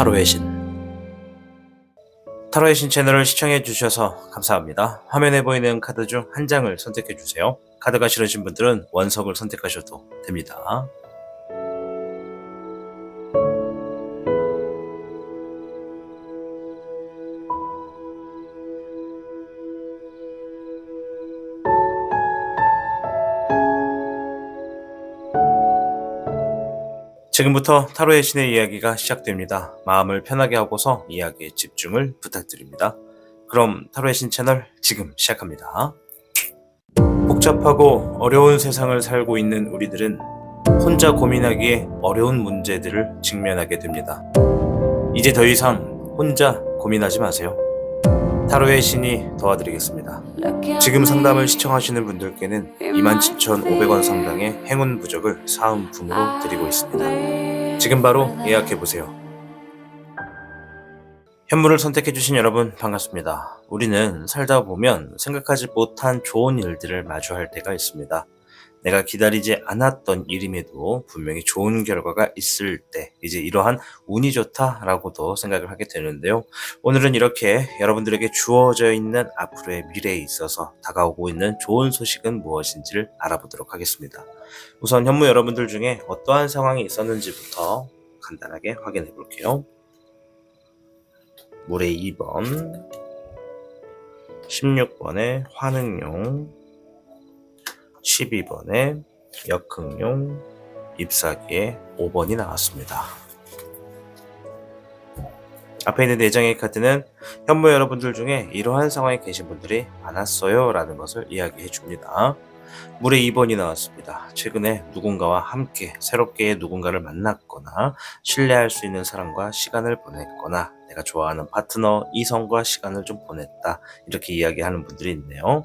타로의 신. 타로의 신 채널을 시청해 주셔서 감사합니다. 화면에 보이는 카드 중 한 장을 선택해 주세요. 카드가 싫으신 분들은 원석을 선택하셔도 됩니다. 지금부터 타로의 신의 이야기가 시작됩니다. 마음을 편하게 하고서 이야기에 집중을 부탁드립니다. 그럼 타로의 신 채널 지금 시작합니다. 복잡하고 어려운 세상을 살고 있는 우리들은 혼자 고민하기에 어려운 문제들을 직면하게 됩니다. 이제 더 이상 혼자 고민하지 마세요. 타로의 신이 도와드리겠습니다. 지금 상담을 시청하시는 분들께는 27,500원 상당의 행운 부적을 사은품으로 드리고 있습니다. 지금 바로 예약해보세요. 현물을 선택해주신 여러분 반갑습니다. 우리는 살다 보면 생각하지 못한 좋은 일들을 마주할 때가 있습니다. 내가 기다리지 않았던 일임에도 분명히 좋은 결과가 있을 때 이제 이러한 운이 좋다라고도 생각을 하게 되는데요. 오늘은 이렇게 여러분들에게 주어져 있는 앞으로의 미래에 있어서 다가오고 있는 좋은 소식은 무엇인지를 알아보도록 하겠습니다. 우선 현무 여러분들 중에 어떠한 상황이 있었는지부터 간단하게 확인해 볼게요. 물의 2번, 16번의 화능용, 12번에 역흥용, 잎사귀에 5번이 나왔습니다. 앞에 있는 4장의 카드는 현무 여러분들 중에 이러한 상황에 계신 분들이 많았어요 라는 것을 이야기해 줍니다. 물에 2번이 나왔습니다. 최근에 누군가와 함께 새롭게 누군가를 만났거나 신뢰할 수 있는 사람과 시간을 보냈거나 내가 좋아하는 파트너, 이성과 시간을 좀 보냈다 이렇게 이야기하는 분들이 있네요.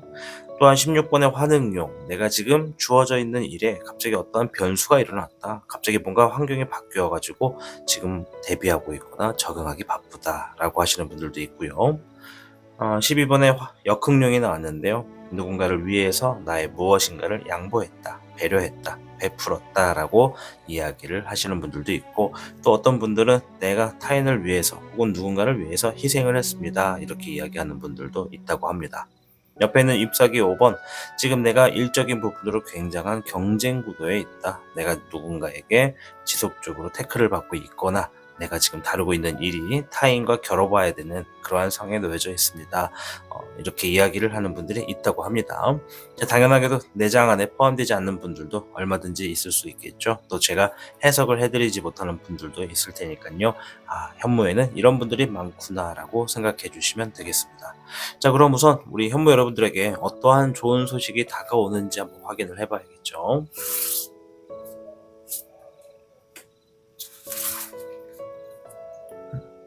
또한 16번의 화능용, 내가 지금 주어져 있는 일에 갑자기 어떠한 변수가 일어났다. 갑자기 뭔가 환경이 바뀌어가지고 지금 대비하고 있거나 적응하기 바쁘다라고 하시는 분들도 있고요. 12번의 역흥용이 나왔는데요. 누군가를 위해서 나의 무엇인가를 양보했다, 배려했다, 베풀었다라고 이야기를 하시는 분들도 있고, 또 어떤 분들은 내가 타인을 위해서 혹은 누군가를 위해서 희생을 했습니다 이렇게 이야기하는 분들도 있다고 합니다. 옆에는 잎사귀 5번, 지금 내가 일적인 부분으로 굉장한 경쟁 구도에 있다. 내가 누군가에게 지속적으로 태클을 받고 있거나 내가 지금 다루고 있는 일이 타인과 겨뤄봐야 되는 그러한 상황에 놓여져 있습니다. 이렇게 이야기를 하는 분들이 있다고 합니다. 당연하게도 내장 안에 포함되지 않는 분들도 얼마든지 있을 수 있겠죠. 또 제가 해석을 해드리지 못하는 분들도 있을 테니까요. 현무에는 이런 분들이 많구나라고 생각해 주시면 되겠습니다. 자, 그럼 우선 우리 현무 여러분들에게 어떠한 좋은 소식이 다가오는지 한번 확인을 해봐야겠죠.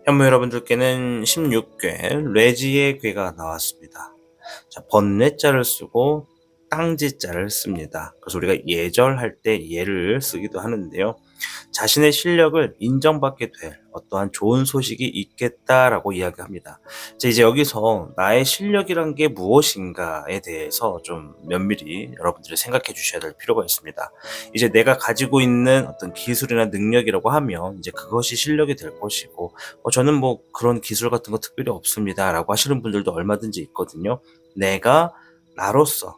현무 여러분들께는 16괴 레지의 괴가 나왔습니다. 자, 번뇌자를 쓰고 땅지자를 씁니다. 그래서 우리가 예절할 때 예를 쓰기도 하는데요. 자신의 실력을 인정받게 될 어떠한 좋은 소식이 있겠다라고 이야기합니다. 자, 이제 여기서 나의 실력이란 게 무엇인가에 대해서 좀 면밀히 여러분들이 생각해 주셔야 될 필요가 있습니다. 이제 내가 가지고 있는 어떤 기술이나 능력이라고 하면 이제 그것이 실력이 될 것이고, 저는 뭐 그런 기술 같은 거 특별히 없습니다 라고 하시는 분들도 얼마든지 있거든요. 내가 나로서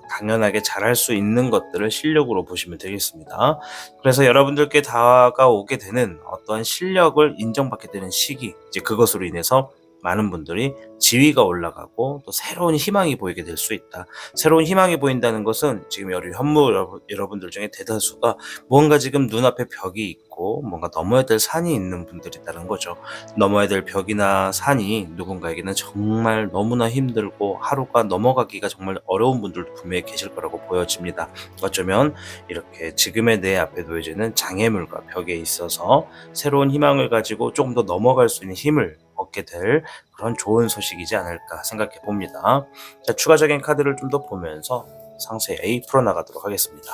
당연하게 잘할 수 있는 것들을 실력으로 보시면 되겠습니다. 그래서 여러분들께 다가오게 되는 어떠한 실력을 인정받게 되는 시기, 이제 그것으로 인해서 많은 분들이 지위가 올라가고 또 새로운 희망이 보이게 될 수 있다. 새로운 희망이 보인다는 것은 지금 현무 여러분들 중에 대다수가 뭔가 지금 눈앞에 벽이 있고 뭔가 넘어야 될 산이 있는 분들이 있다는 거죠. 넘어야 될 벽이나 산이 누군가에게는 정말 너무나 힘들고 하루가 넘어가기가 정말 어려운 분들도 분명히 계실 거라고 보여집니다. 어쩌면 이렇게 지금의 내 앞에 놓여지는 장애물과 벽에 있어서 새로운 희망을 가지고 조금 더 넘어갈 수 있는 힘을 얻게 될 그런 좋은 소식이지 않을까 생각해 봅니다. 자, 추가적인 카드를 좀 더 보면서 상세히 풀어나가도록 하겠습니다.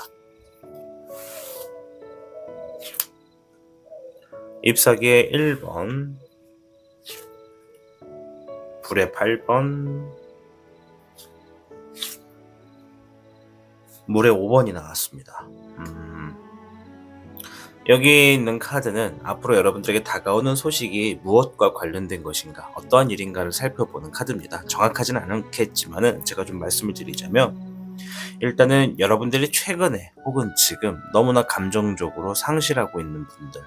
잎사귀의 1번, 불의 8번, 물의 5번이 나왔습니다. 여기 있는 카드는 앞으로 여러분들에게 다가오는 소식이 무엇과 관련된 것인가, 어떠한 일인가를 살펴보는 카드입니다. 정확하지는 않겠지만은 제가 좀 말씀을 드리자면, 일단은 여러분들이 최근에 혹은 지금 너무나 감정적으로 상실하고 있는 분들,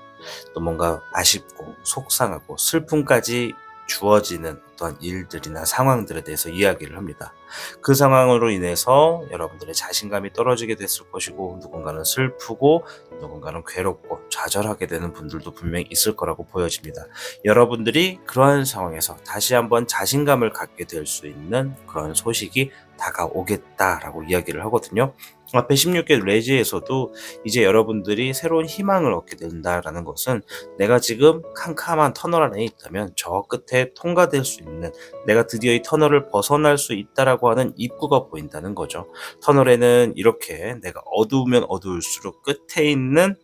또 뭔가 아쉽고 속상하고 슬픔까지 주어지는 어떠한 일들이나 상황들에 대해서 이야기를 합니다. 그 상황으로 인해서 여러분들의 자신감이 떨어지게 됐을 것이고, 누군가는 슬프고 누군가는 괴롭고 좌절하게 되는 분들도 분명히 있을 거라고 보여집니다. 여러분들이 그러한 상황에서 다시 한번 자신감을 갖게 될 수 있는 그런 소식이 다가오겠다라고 이야기를 하거든요. 앞에 16개 레지에서도 이제 여러분들이 새로운 희망을 얻게 된다라는 것은, 내가 지금 캄캄한 터널 안에 있다면 저 끝에 통과될 수 있는, 내가 드디어 이 터널을 벗어날 수 있다라고 하는 입구가 보인다는 거죠. 터널에는 이렇게 내가 어두우면 어두울수록 끝에 있는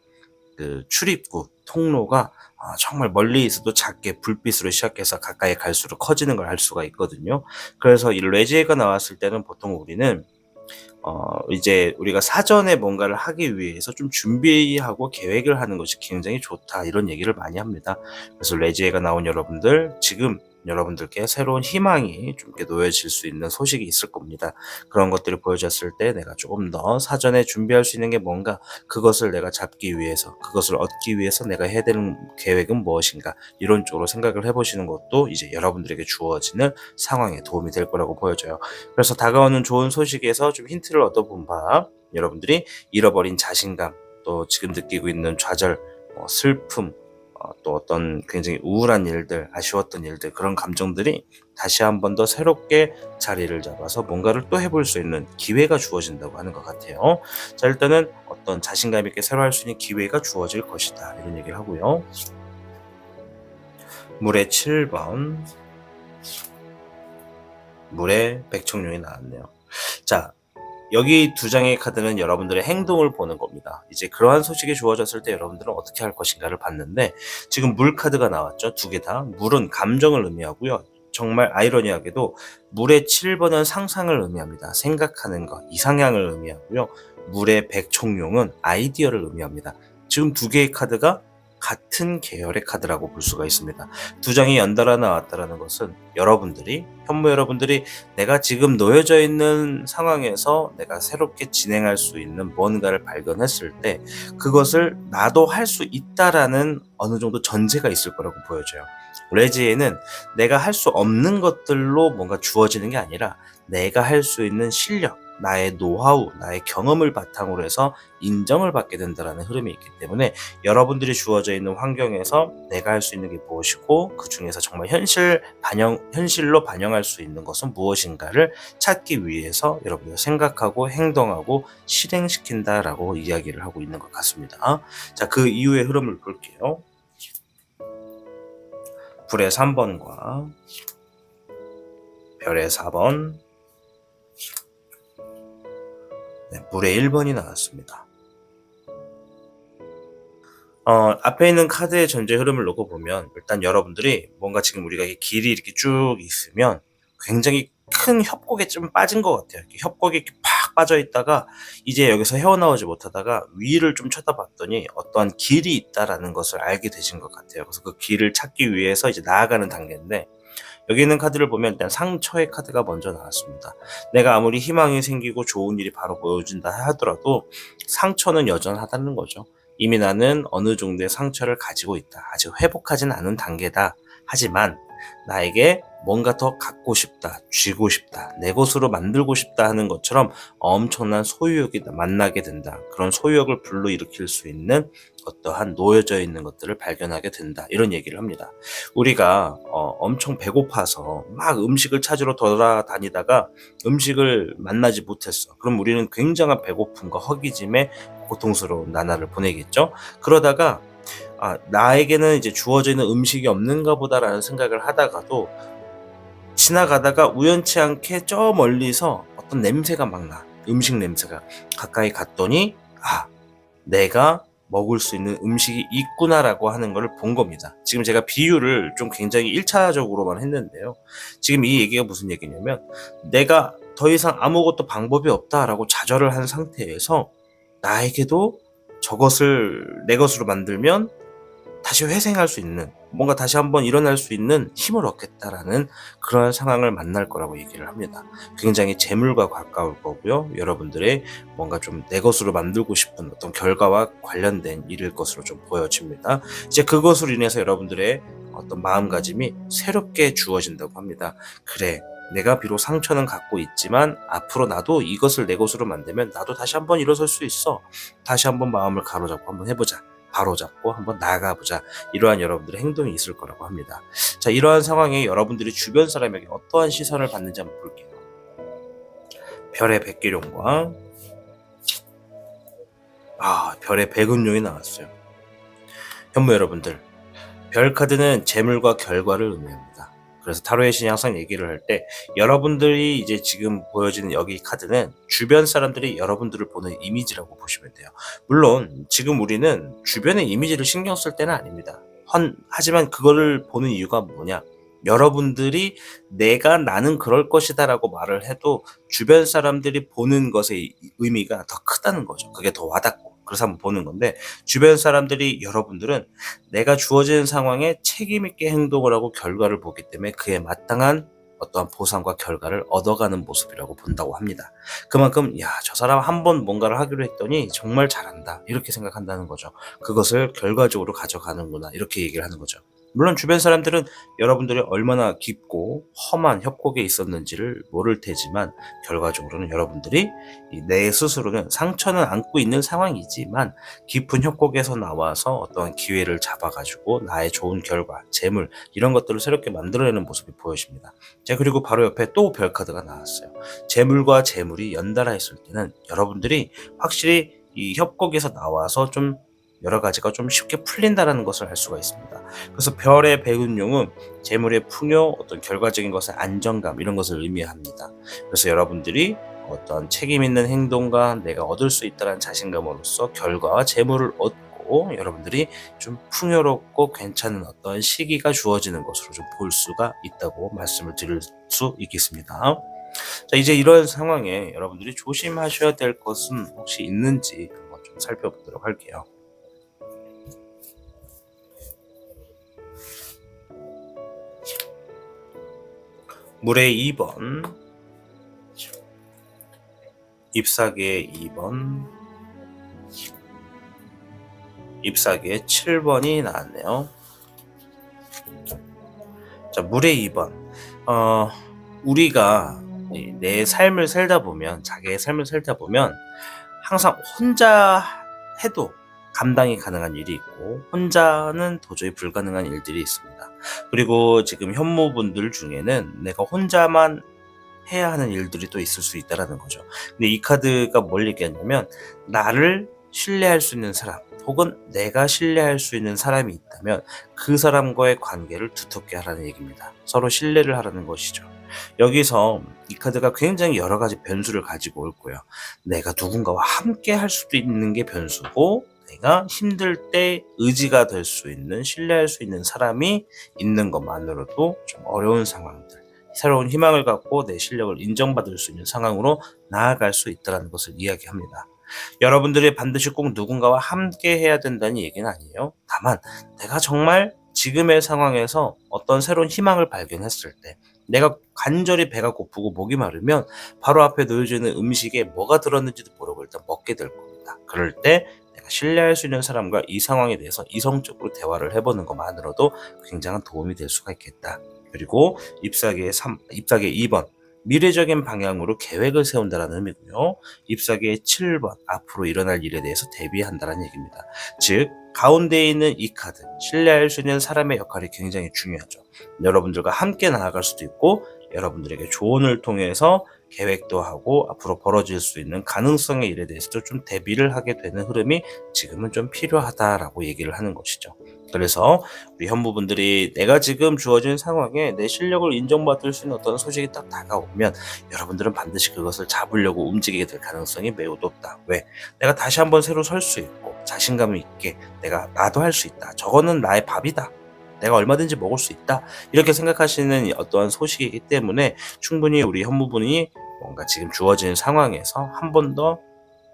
그 출입구, 통로가 정말 멀리 있어도 작게 불빛으로 시작해서 가까이 갈수록 커지는 걸 알 수가 있거든요. 그래서 이 레지에가 나왔을 때는 보통 우리는 이제 우리가 사전에 뭔가를 하기 위해서 좀 준비하고 계획을 하는 것이 굉장히 좋다, 이런 얘기를 많이 합니다. 그래서 레지에가 나온 여러분들, 지금 여러분들께 새로운 희망이 좀 이렇게 놓여질 수 있는 소식이 있을 겁니다. 그런 것들이 보여졌을 때 내가 조금 더 사전에 준비할 수 있는 게 뭔가, 그것을 내가 잡기 위해서, 그것을 얻기 위해서 내가 해야 되는 계획은 무엇인가, 이런 쪽으로 생각을 해보시는 것도 이제 여러분들에게 주어지는 상황에 도움이 될 거라고 보여져요. 그래서 다가오는 좋은 소식에서 좀 힌트를 얻어본 바, 여러분들이 잃어버린 자신감, 또 지금 느끼고 있는 좌절, 슬픔, 또 어떤 굉장히 우울한 일들, 아쉬웠던 일들, 그런 감정들이 다시 한 번 더 새롭게 자리를 잡아서 뭔가를 또 해볼 수 있는 기회가 주어진다고 하는 것 같아요. 자, 일단은 어떤 자신감 있게 새로 할 수 있는 기회가 주어질 것이다, 이런 얘기를 하고요. 물의 7번, 물의 백청룡이 나왔네요. 자, 여기 두 장의 카드는 여러분들의 행동을 보는 겁니다. 이제 그러한 소식이 주어졌을 때 여러분들은 어떻게 할 것인가를 봤는데, 지금 물 카드가 나왔죠. 두 개 다. 물은 감정을 의미하고요. 정말 아이러니하게도 물의 7번은 상상을 의미합니다. 생각하는 것, 이상향을 의미하고요. 물의 백총룡은 아이디어를 의미합니다. 지금 두 개의 카드가 같은 계열의 카드라고 볼 수가 있습니다. 두 장이 연달아 나왔다는 것은, 현무 여러분들이 내가 지금 놓여져 있는 상황에서 내가 새롭게 진행할 수 있는 뭔가를 발견했을 때, 그것을 나도 할 수 있다라는 어느 정도 전제가 있을 거라고 보여져요. 레지에는 내가 할 수 없는 것들로 뭔가 주어지는 게 아니라, 내가 할 수 있는 실력, 나의 노하우, 나의 경험을 바탕으로 해서 인정을 받게 된다는 흐름이 있기 때문에, 여러분들이 주어져 있는 환경에서 내가 할 수 있는 게 무엇이고, 그 중에서 정말 현실로 반영할 수 있는 것은 무엇인가를 찾기 위해서 여러분들 생각하고 행동하고 실행시킨다라고 이야기를 하고 있는 것 같습니다. 자, 그 이후의 흐름을 볼게요. 불의 3번과 별의 4번, 물의 1번이 나왔습니다. 앞에 있는 카드의 전제 흐름을 놓고 보면, 일단 여러분들이 뭔가 지금 우리가 길이 이렇게 쭉 있으면 굉장히 큰 협곡에 좀 빠진 것 같아요. 이렇게 협곡에 이렇게 팍 빠져 있다가 이제 여기서 헤어나오지 못하다가 위를 좀 쳐다봤더니 어떠한 길이 있다라는 것을 알게 되신 것 같아요. 그래서 그 길을 찾기 위해서 이제 나아가는 단계인데, 여기 있는 카드를 보면 일단 상처의 카드가 먼저 나왔습니다. 내가 아무리 희망이 생기고 좋은 일이 바로 보여진다 하더라도 상처는 여전하다는 거죠. 이미 나는 어느 정도의 상처를 가지고 있다. 아직 회복하진 않은 단계다. 하지만 나에게 뭔가 더 갖고 싶다, 쥐고 싶다, 내 것으로 만들고 싶다 하는 것처럼 엄청난 소유욕이 만나게 된다. 그런 소유욕을 불러일으킬 수 있는 어떠한 놓여져 있는 것들을 발견하게 된다, 이런 얘기를 합니다. 우리가 엄청 배고파서 막 음식을 찾으러 돌아다니다가 음식을 만나지 못했어. 그럼 우리는 굉장한 배고픔과 허기짐에 고통스러운 나날을 보내겠죠. 그러다가 나에게는 이제 주어져 있는 음식이 없는가 보다라는 생각을 하다가도, 지나가다가 우연치 않게 저 멀리서 어떤 냄새가 막 나. 음식 냄새가. 가까이 갔더니 내가 먹을 수 있는 음식이 있구나라고 하는 것을 본 겁니다. 지금 제가 비유를 좀 굉장히 1차적으로만 했는데요. 지금 이 얘기가 무슨 얘기냐면, 내가 더 이상 아무것도 방법이 없다라고 좌절을 한 상태에서 나에게도 저것을 내 것으로 만들면 다시 회생할 수 있는, 뭔가 다시 한번 일어날 수 있는 힘을 얻겠다라는 그런 상황을 만날 거라고 얘기를 합니다. 굉장히 재물과 가까울 거고요. 여러분들의 뭔가 좀 내 것으로 만들고 싶은 어떤 결과와 관련된 일일 것으로 좀 보여집니다. 이제 그것으로 인해서 여러분들의 어떤 마음가짐이 새롭게 주어진다고 합니다. 그래, 내가 비록 상처는 갖고 있지만 앞으로 나도 이것을 내 것으로 만들면 나도 다시 한번 일어설 수 있어. 다시 한번 마음을 가로잡고 한번 해보자. 바로잡고 한번 나가보자. 이러한 여러분들의 행동이 있을 거라고 합니다. 자, 이러한 상황에 여러분들이 주변 사람에게 어떠한 시선을 받는지 한번 볼게요. 별의 백기룡과 별의 백운룡이 나왔어요. 현무 여러분들, 별 카드는 재물과 결과를 의미합니다. 그래서 타로의 신이 항상 얘기를 할 때 여러분들이 이제 지금 보여지는 여기 카드는 주변 사람들이 여러분들을 보는 이미지라고 보시면 돼요. 물론 지금 우리는 주변의 이미지를 신경 쓸 때는 아닙니다. 하지만 그거를 보는 이유가 뭐냐? 여러분들이 나는 그럴 것이다 라고 말을 해도 주변 사람들이 보는 것의 의미가 더 크다는 거죠. 그게 더 와닿고. 그래서 한번 보는 건데, 주변 사람들이 여러분들은 내가 주어진 상황에 책임 있게 행동을 하고 결과를 보기 때문에 그에 마땅한 어떠한 보상과 결과를 얻어가는 모습이라고 본다고 합니다. 그만큼 저 사람 한번 뭔가를 하기로 했더니 정말 잘한다 이렇게 생각한다는 거죠. 그것을 결과적으로 가져가는구나 이렇게 얘기를 하는 거죠. 물론 주변 사람들은 여러분들이 얼마나 깊고 험한 협곡에 있었는지를 모를 테지만 결과적으로는 여러분들이 내 스스로는 상처는 안고 있는 상황이지만 깊은 협곡에서 나와서 어떠한 기회를 잡아가지고 나의 좋은 결과, 재물 이런 것들을 새롭게 만들어내는 모습이 보여집니다. 자, 그리고 바로 옆에 또 별카드가 나왔어요. 재물과 재물이 연달아 있을 때는 여러분들이 확실히 이 협곡에서 나와서 좀 여러 가지가 좀 쉽게 풀린다는 것을 알 수가 있습니다. 그래서 별의 백운용은 재물의 풍요, 어떤 결과적인 것의 안정감 이런 것을 의미합니다. 그래서 여러분들이 어떤 책임 있는 행동과 내가 얻을 수 있다는 자신감으로써 결과와 재물을 얻고 여러분들이 좀 풍요롭고 괜찮은 어떤 시기가 주어지는 것으로 좀 볼 수가 있다고 말씀을 드릴 수 있겠습니다. 자, 이제 이런 상황에 여러분들이 조심하셔야 될 것은 혹시 있는지 한번 좀 살펴보도록 할게요. 물의 2번, 잎사귀의 2번, 잎사귀의 7번이 나왔네요. 자, 물의 2번. 우리가 내 삶을 살다 보면, 자기의 삶을 살다 보면 항상 혼자 해도 감당이 가능한 일이 있고 혼자는 도저히 불가능한 일들이 있습니다. 그리고 지금 현모분들 중에는 내가 혼자만 해야 하는 일들이 또 있을 수 있다는 거죠. 근데 이 카드가 뭘 얘기하냐면 나를 신뢰할 수 있는 사람 혹은 내가 신뢰할 수 있는 사람이 있다면 그 사람과의 관계를 두텁게 하라는 얘기입니다. 서로 신뢰를 하라는 것이죠. 여기서 이 카드가 굉장히 여러 가지 변수를 가지고 올 거예요. 내가 누군가와 함께 할 수도 있는 게 변수고 내가 힘들 때 의지가 될 수 있는, 신뢰할 수 있는 사람이 있는 것만으로도 좀 어려운 상황들, 새로운 희망을 갖고 내 실력을 인정받을 수 있는 상황으로 나아갈 수 있다는 것을 이야기합니다. 여러분들이 반드시 꼭 누군가와 함께 해야 된다는 얘기는 아니에요. 다만 내가 정말 지금의 상황에서 어떤 새로운 희망을 발견했을 때 내가 간절히 배가 고프고 목이 마르면 바로 앞에 놓여지는 음식에 뭐가 들었는지도 모르고 일단 먹게 될 겁니다. 그럴 때 내가 신뢰할 수 있는 사람과 이 상황에 대해서 이성적으로 대화를 해보는 것만으로도 굉장한 도움이 될 수가 있겠다. 그리고 잎사귀의 2번 미래적인 방향으로 계획을 세운다는 의미고요. 잎사귀의 7번 앞으로 일어날 일에 대해서 대비한다는 얘기입니다. 즉 가운데에 있는 이 카드 신뢰할 수 있는 사람의 역할이 굉장히 중요하죠. 여러분들과 함께 나아갈 수도 있고 여러분들에게 조언을 통해서 계획도 하고 앞으로 벌어질 수 있는 가능성의 일에 대해서도 좀 대비를 하게 되는 흐름이 지금은 좀 필요하다라고 얘기를 하는 것이죠. 그래서 우리 현무분들이 내가 지금 주어진 상황에 내 실력을 인정받을 수 있는 어떤 소식이 딱 다가오면 여러분들은 반드시 그것을 잡으려고 움직이게 될 가능성이 매우 높다. 왜? 내가 다시 한번 새로 설 수 있고 자신감 있게 나도 할 수 있다. 저거는 나의 밥이다. 내가 얼마든지 먹을 수 있다. 이렇게 생각하시는 어떠한 소식이기 때문에 충분히 우리 현무분이 뭔가 지금 주어진 상황에서 한 번 더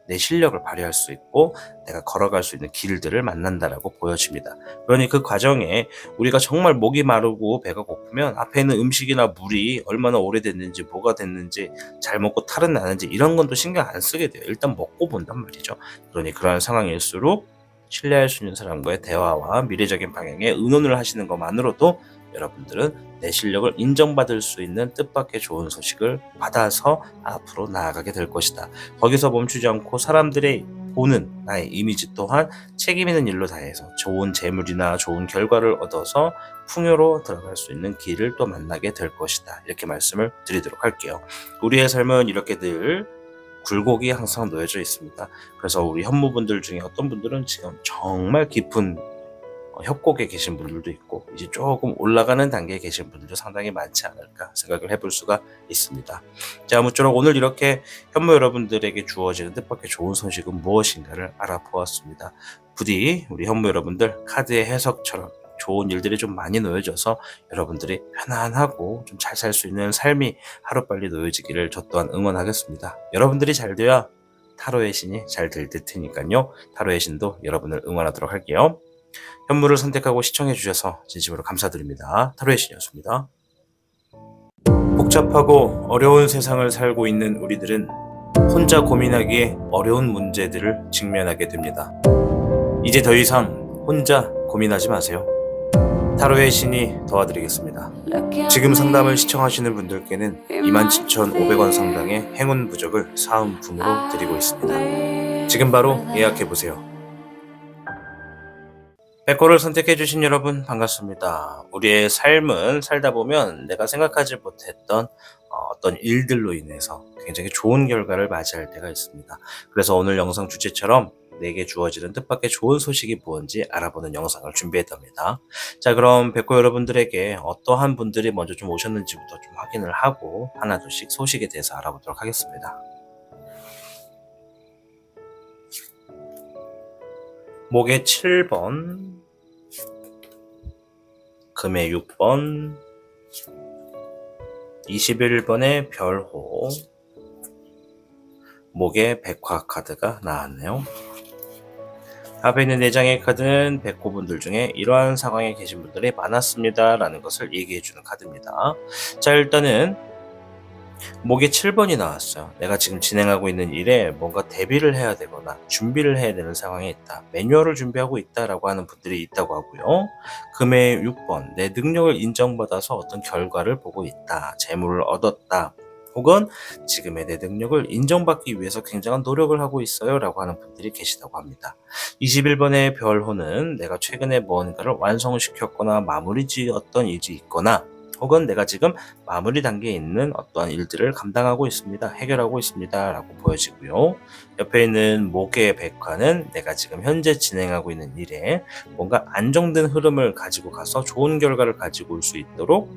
내 실력을 발휘할 수 있고 내가 걸어갈 수 있는 길들을 만난다라고 보여집니다. 그러니 그 과정에 우리가 정말 목이 마르고 배가 고프면 앞에 있는 음식이나 물이 얼마나 오래됐는지 뭐가 됐는지 잘 먹고 탈은 나는지 이런 건 또 신경 안 쓰게 돼요. 일단 먹고 본단 말이죠. 그러니 그러한 상황일수록 신뢰할 수 있는 사람과의 대화와 미래적인 방향에 의논을 하시는 것만으로도 여러분들은 내 실력을 인정받을 수 있는 뜻밖의 좋은 소식을 받아서 앞으로 나아가게 될 것이다. 거기서 멈추지 않고 사람들의 보는 나의 이미지 또한 책임 있는 일로 다해서 좋은 재물이나 좋은 결과를 얻어서 풍요로 들어갈 수 있는 길을 또 만나게 될 것이다. 이렇게 말씀을 드리도록 할게요. 우리의 삶은 이렇게 늘 굴곡이 항상 놓여져 있습니다. 그래서 우리 현무분들 중에 어떤 분들은 지금 정말 깊은 협곡에 계신 분들도 있고 이제 조금 올라가는 단계에 계신 분들도 상당히 많지 않을까 생각을 해볼 수가 있습니다. 자, 아무쪼록 오늘 이렇게 현무 여러분들에게 주어지는 뜻밖의 좋은 소식은 무엇인가를 알아보았습니다. 부디 우리 현무 여러분들 카드의 해석처럼 좋은 일들이 좀 많이 놓여져서 여러분들이 편안하고 좀 잘 살 수 있는 삶이 하루빨리 놓여지기를 저 또한 응원하겠습니다. 여러분들이 잘 돼야 타로의 신이 잘 될 테니까요. 타로의 신도 여러분을 응원하도록 할게요. 현무를 선택하고 시청해 주셔서 진심으로 감사드립니다. 타로의 신이었습니다. 복잡하고 어려운 세상을 살고 있는 우리들은 혼자 고민하기에 어려운 문제들을 직면하게 됩니다. 이제 더 이상 혼자 고민하지 마세요. 타로의 신이 도와드리겠습니다. 지금 상담을 시청하시는 분들께는 27,500원 상당의 행운 부적을 사은품으로 드리고 있습니다. 지금 바로 예약해보세요. 백호를 선택해주신 여러분 반갑습니다. 우리의 삶은 살다 보면 내가 생각하지 못했던 어떤 일들로 인해서 굉장히 좋은 결과를 맞이할 때가 있습니다. 그래서 오늘 영상 주제처럼 내게 주어지는 뜻밖의 좋은 소식이 무엇인지 알아보는 영상을 준비했답니다. 자, 그럼 백호 여러분들에게 어떠한 분들이 먼저 좀 오셨는지부터 좀 확인을 하고 하나둘씩 소식에 대해서 알아보도록 하겠습니다. 목의 7번, 금의 6번, 21번의 별호, 목의 백화 카드가 나왔네요. 앞에 있는 4장의 카드는 백호분들 중에 이러한 상황에 계신 분들이 많았습니다 라는 것을 얘기해주는 카드입니다. 자, 일단은 목에 7번이 나왔어요. 내가 지금 진행하고 있는 일에 뭔가 대비를 해야 되거나 준비를 해야 되는 상황에 있다. 매뉴얼을 준비하고 있다라고 하는 분들이 있다고 하고요. 금의 6번, 내 능력을 인정받아서 어떤 결과를 보고 있다. 재물을 얻었다. 혹은 지금의 내 능력을 인정받기 위해서 굉장한 노력을 하고 있어요 라고 하는 분들이 계시다고 합니다. 21번의 별호는 내가 최근에 무언가를 완성시켰거나 마무리 지었던 일이 있거나 혹은 내가 지금 마무리 단계에 있는 어떠한 일들을 감당하고 있습니다. 해결하고 있습니다. 라고 보여지고요. 옆에 있는 목의 백화는 내가 지금 현재 진행하고 있는 일에 뭔가 안정된 흐름을 가지고 가서 좋은 결과를 가지고 올 수 있도록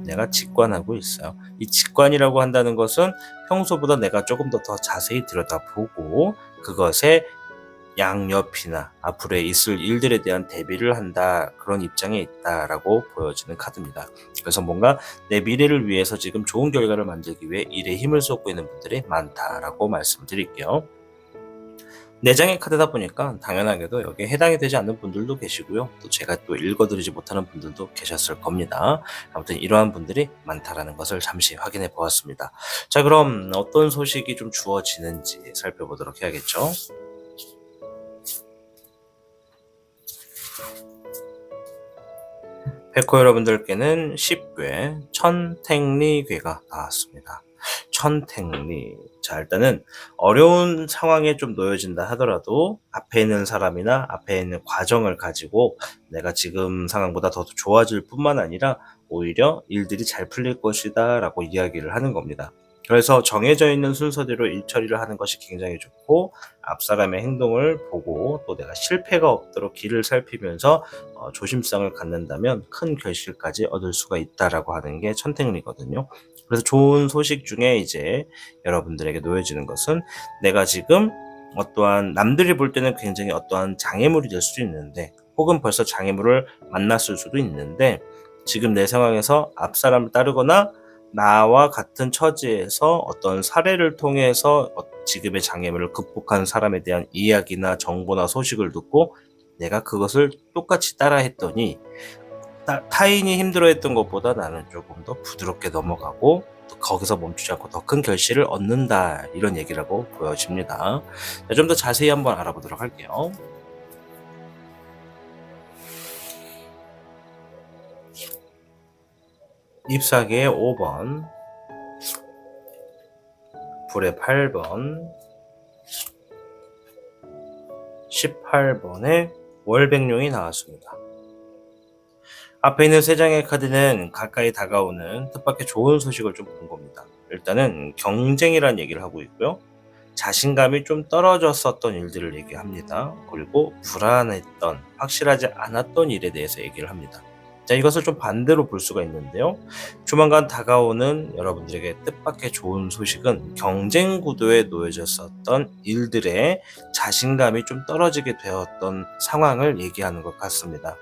내가 직관하고 있어요. 이 직관이라고 한다는 것은 평소보다 내가 조금 더 자세히 들여다보고 그것에 양옆이나 앞으로 있을 일들에 대한 대비를 한다. 그런 입장에 있다라고 보여지는 카드입니다. 그래서 뭔가 내 미래를 위해서 지금 좋은 결과를 만들기 위해 일에 힘을 쏟고 있는 분들이 많다라고 말씀드릴게요. 4장의 카드다 보니까 당연하게도 여기에 해당이 되지 않는 분들도 계시고요. 또 제가 또 읽어드리지 못하는 분들도 계셨을 겁니다. 아무튼 이러한 분들이 많다라는 것을 잠시 확인해 보았습니다. 자, 그럼 어떤 소식이 좀 주어지는지 살펴보도록 해야겠죠. 백호 여러분들께는 10궤 천택리궤가 나왔습니다. 천택리. 자, 일단은 어려운 상황에 좀 놓여진다 하더라도 앞에 있는 사람이나 앞에 있는 과정을 가지고 내가 지금 상황보다 더 좋아질 뿐만 아니라 오히려 일들이 잘 풀릴 것이다 라고 이야기를 하는 겁니다. 그래서 정해져 있는 순서대로 일 처리를 하는 것이 굉장히 좋고 앞 사람의 행동을 보고 또 내가 실패가 없도록 길을 살피면서 조심성을 갖는다면 큰 결실까지 얻을 수가 있다라고 하는 게 천택리거든요. 그래서 좋은 소식 중에 이제 여러분들에게 놓여지는 것은 내가 지금 어떠한 남들이 볼 때는 굉장히 어떠한 장애물이 될 수도 있는데 혹은 벌써 장애물을 만났을 수도 있는데 지금 내 상황에서 앞 사람을 따르거나 나와 같은 처지에서 어떤 사례를 통해서 지금의 장애물을 극복한 사람에 대한 이야기나 정보나 소식을 듣고 내가 그것을 똑같이 따라했더니 타인이 힘들어했던 것보다 나는 조금 더 부드럽게 넘어가고 거기서 멈추지 않고 더 큰 결실을 얻는다, 이런 얘기라고 보여집니다. 좀 더 자세히 한번 알아보도록 할게요. 잎사귀의 5번, 불의 8번, 18번에 월백룡이 나왔습니다. 앞에 있는 세 장의 카드는 가까이 다가오는 뜻밖의 좋은 소식을 좀 본 겁니다. 일단은 경쟁이라는 얘기를 하고 있고요. 자신감이 좀 떨어졌었던 일들을 얘기합니다. 그리고 불안했던, 확실하지 않았던 일에 대해서 얘기를 합니다. 자, 이것을 좀 반대로 볼 수가 있는데요. 조만간 다가오는 여러분들에게 뜻밖의 좋은 소식은 경쟁 구도에 놓여졌었던 일들의 자신감이 좀 떨어지게 되었던 상황을 얘기하는 것 같습니다.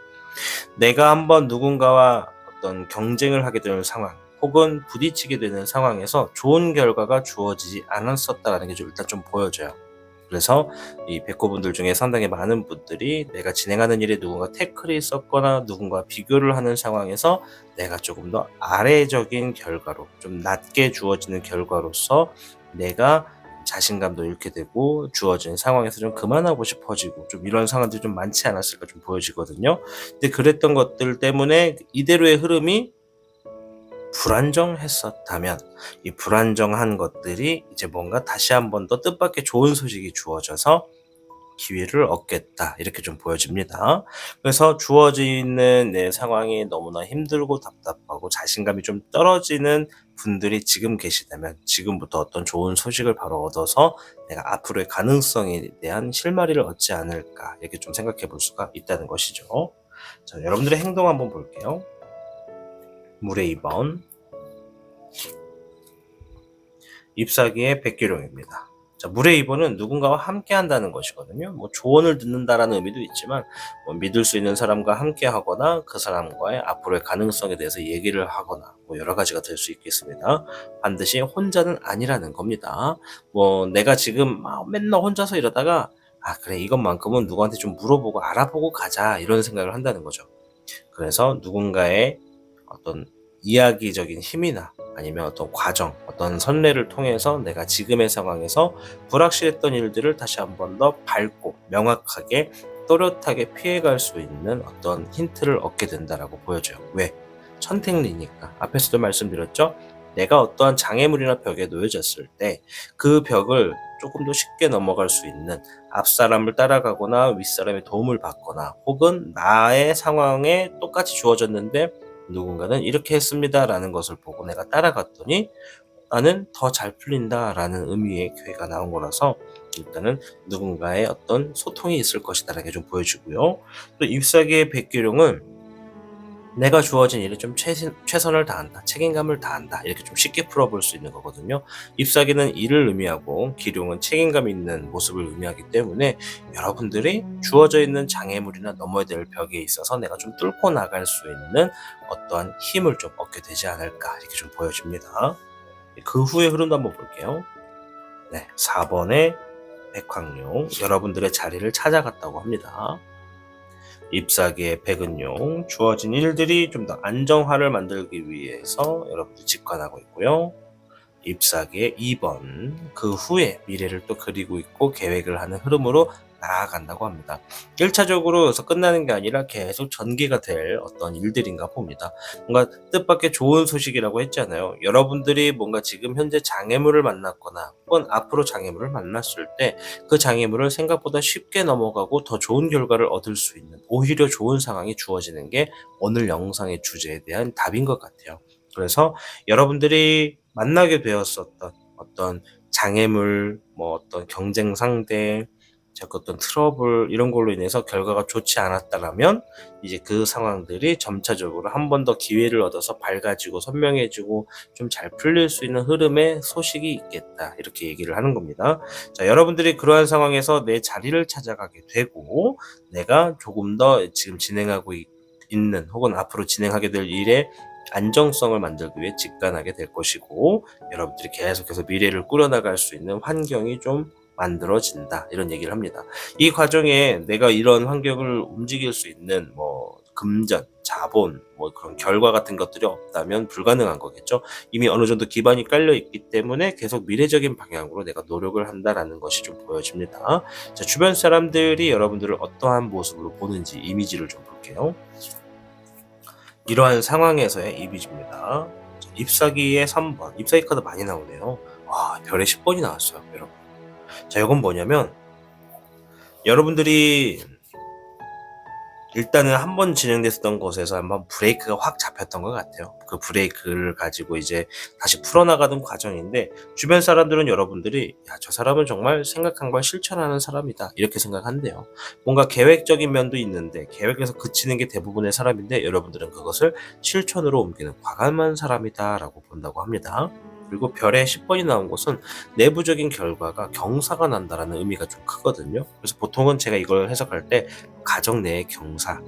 내가 한번 누군가와 어떤 경쟁을 하게 되는 상황, 혹은 부딪히게 되는 상황에서 좋은 결과가 주어지지 않았었다는 게 일단 좀 보여져요. 그래서 이 백호분들 중에 상당히 많은 분들이 내가 진행하는 일에 누군가 태클이 있었거나 누군가 비교를 하는 상황에서 내가 조금 더 아래적인 결과로, 좀 낮게 주어지는 결과로서 내가 자신감도 잃게 되고 주어진 상황에서 좀 그만하고 싶어지고, 좀 이런 상황들이 좀 많지 않았을까 좀 보여지거든요. 근데 그랬던 것들 때문에 이대로의 흐름이 불안정했었다면 이 불안정한 것들이 이제 뭔가 다시 한 번 더 뜻밖의 좋은 소식이 주어져서 기회를 얻겠다, 이렇게 좀 보여집니다. 그래서 주어지는 내 상황이 너무나 힘들고 답답하고 자신감이 좀 떨어지는 분들이 지금 계시다면 지금부터 어떤 좋은 소식을 바로 얻어서 내가 앞으로의 가능성에 대한 실마리를 얻지 않을까, 이렇게 좀 생각해 볼 수가 있다는 것이죠. 자, 여러분들의 행동 한번 볼게요. 물의 2번, 잎사귀의 백기룡입니다. 자, 물의 2번은 누군가와 함께 한다는 것이거든요. 조언을 듣는다라는 의미도 있지만, 믿을 수 있는 사람과 함께 하거나 그 사람과의 앞으로의 가능성에 대해서 얘기를 하거나 여러 가지가 될 수 있겠습니다. 반드시 혼자는 아니라는 겁니다. 내가 지금 맨날 혼자서 이러다가 그래, 이것만큼은 누구한테 좀 물어보고 알아보고 가자, 이런 생각을 한다는 거죠. 그래서 누군가의 어떤 이야기적인 힘이나 아니면 어떤 과정, 어떤 선례를 통해서 내가 지금의 상황에서 불확실했던 일들을 다시 한 번 더 밝고 명확하게 또렷하게 피해갈 수 있는 어떤 힌트를 얻게 된다라고 보여져요. 왜? 천택리니까. 앞에서도 말씀드렸죠? 내가 어떠한 장애물이나 벽에 놓여졌을 때 그 벽을 조금 더 쉽게 넘어갈 수 있는, 앞사람을 따라가거나 윗사람의 도움을 받거나, 혹은 나의 상황에 똑같이 주어졌는데 누군가는 이렇게 했습니다 라는 것을 보고 내가 따라갔더니 나는 더 잘 풀린다 라는 의미의 기회가 나온 거라서, 일단은 누군가의 어떤 소통이 있을 것이다 라는 게 좀 보여지고요. 또 잎사귀의 백기룡은 내가 주어진 일에 좀 최선을 다한다, 책임감을 다한다, 이렇게 좀 쉽게 풀어볼 수 있는 거거든요. 잎사귀는 일을 의미하고 기룡은 책임감 있는 모습을 의미하기 때문에 여러분들이 주어져 있는 장애물이나 넘어야 될 벽에 있어서 내가 좀 뚫고 나갈 수 있는 어떠한 힘을 좀 얻게 되지 않을까, 이렇게 좀 보여집니다. 그 후의 흐름도 한번 볼게요. 네, 4번의 백황룡, 여러분들의 자리를 찾아갔다고 합니다. 잎사귀의 백은용, 주어진 일들이 좀 더 안정화를 만들기 위해서 여러분들 직관하고 있고요. 잎사귀의 2번, 그 후에 미래를 또 그리고 있고 계획을 하는 흐름으로 나아간다고 합니다. 1차적으로 해서 끝나는 게 아니라 계속 전개가 될 어떤 일들인가 봅니다. 뭔가 뜻밖의 좋은 소식이라고 했잖아요. 여러분들이 뭔가 지금 현재 장애물을 만났거나 혹은 앞으로 장애물을 만났을 때 그 장애물을 생각보다 쉽게 넘어가고 더 좋은 결과를 얻을 수 있는, 오히려 좋은 상황이 주어지는 게 오늘 영상의 주제에 대한 답인 것 같아요. 그래서 여러분들이 만나게 되었었던 어떤 장애물, 어떤 경쟁 상대, 자꾸 어떤 트러블, 이런 걸로 인해서 결과가 좋지 않았다라면 이제 그 상황들이 점차적으로 한 번 더 기회를 얻어서 밝아지고 선명해지고 좀 잘 풀릴 수 있는 흐름의 소식이 있겠다, 이렇게 얘기를 하는 겁니다. 자, 여러분들이 그러한 상황에서 내 자리를 찾아가게 되고 내가 조금 더 지금 진행하고 있는 혹은 앞으로 진행하게 될 일에 안정성을 만들기 위해 직관하게 될 것이고 여러분들이 계속해서 미래를 꾸려나갈 수 있는 환경이 좀 만들어진다 이런 얘기를 합니다. 이 과정에 내가 이런 환경을 움직일 수 있는 뭐 금전, 자본, 뭐 그런 결과 같은 것들이 없다면 불가능한 거겠죠. 이미 어느 정도 기반이 깔려 있기 때문에 계속 미래적인 방향으로 내가 노력을 한다라는 것이 좀 보여집니다. 자, 주변 사람들이 여러분들을 어떠한 모습으로 보는지 이미지를 좀 볼게요. 이러한 상황에서의 이미지입니다. ip사기의 3번, ip사기 카드 많이 나오네요. 와, 별의 10번이 나왔어요, 여러분. 자, 이건 뭐냐면 여러분들이 일단은 한번 진행됐었던 것에서 한번 브레이크가 확 잡혔던 것 같아요. 그 브레이크를 가지고 이제 다시 풀어나가는 과정인데 주변 사람들은 여러분들이 야, 저 사람은 정말 생각한 걸 실천하는 사람이다 이렇게 생각한대요. 뭔가 계획적인 면도 있는데 계획에서 그치는 게 대부분의 사람인데 여러분들은 그것을 실천으로 옮기는 과감한 사람이다 라고 본다고 합니다. 그리고 별의 10번이 나온 것은 내부적인 결과가 경사가 난다라는 의미가 좀 크거든요. 그래서 보통은 제가 이걸 해석할 때 가정 내의 경사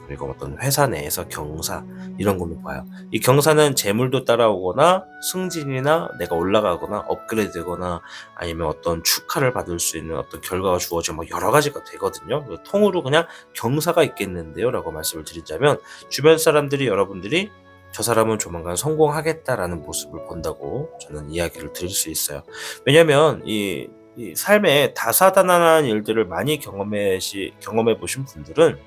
그리고 어떤 회사 내에서 경사 이런 걸로 봐요. 이 경사는 재물도 따라오거나 승진이나 내가 올라가거나 업그레이드되거나 아니면 어떤 축하를 받을 수 있는 어떤 결과가 주어지면 뭐 여러 가지가 되거든요. 통으로 그냥 경사가 있겠는데요 라고 말씀을 드리자면 주변 사람들이 여러분들이 저 사람은 조만간 성공하겠다라는 모습을 본다고 저는 이야기를 드릴 수 있어요. 왜냐면 이 삶에 다사다난한 일들을 많이 경험해 보신 분들은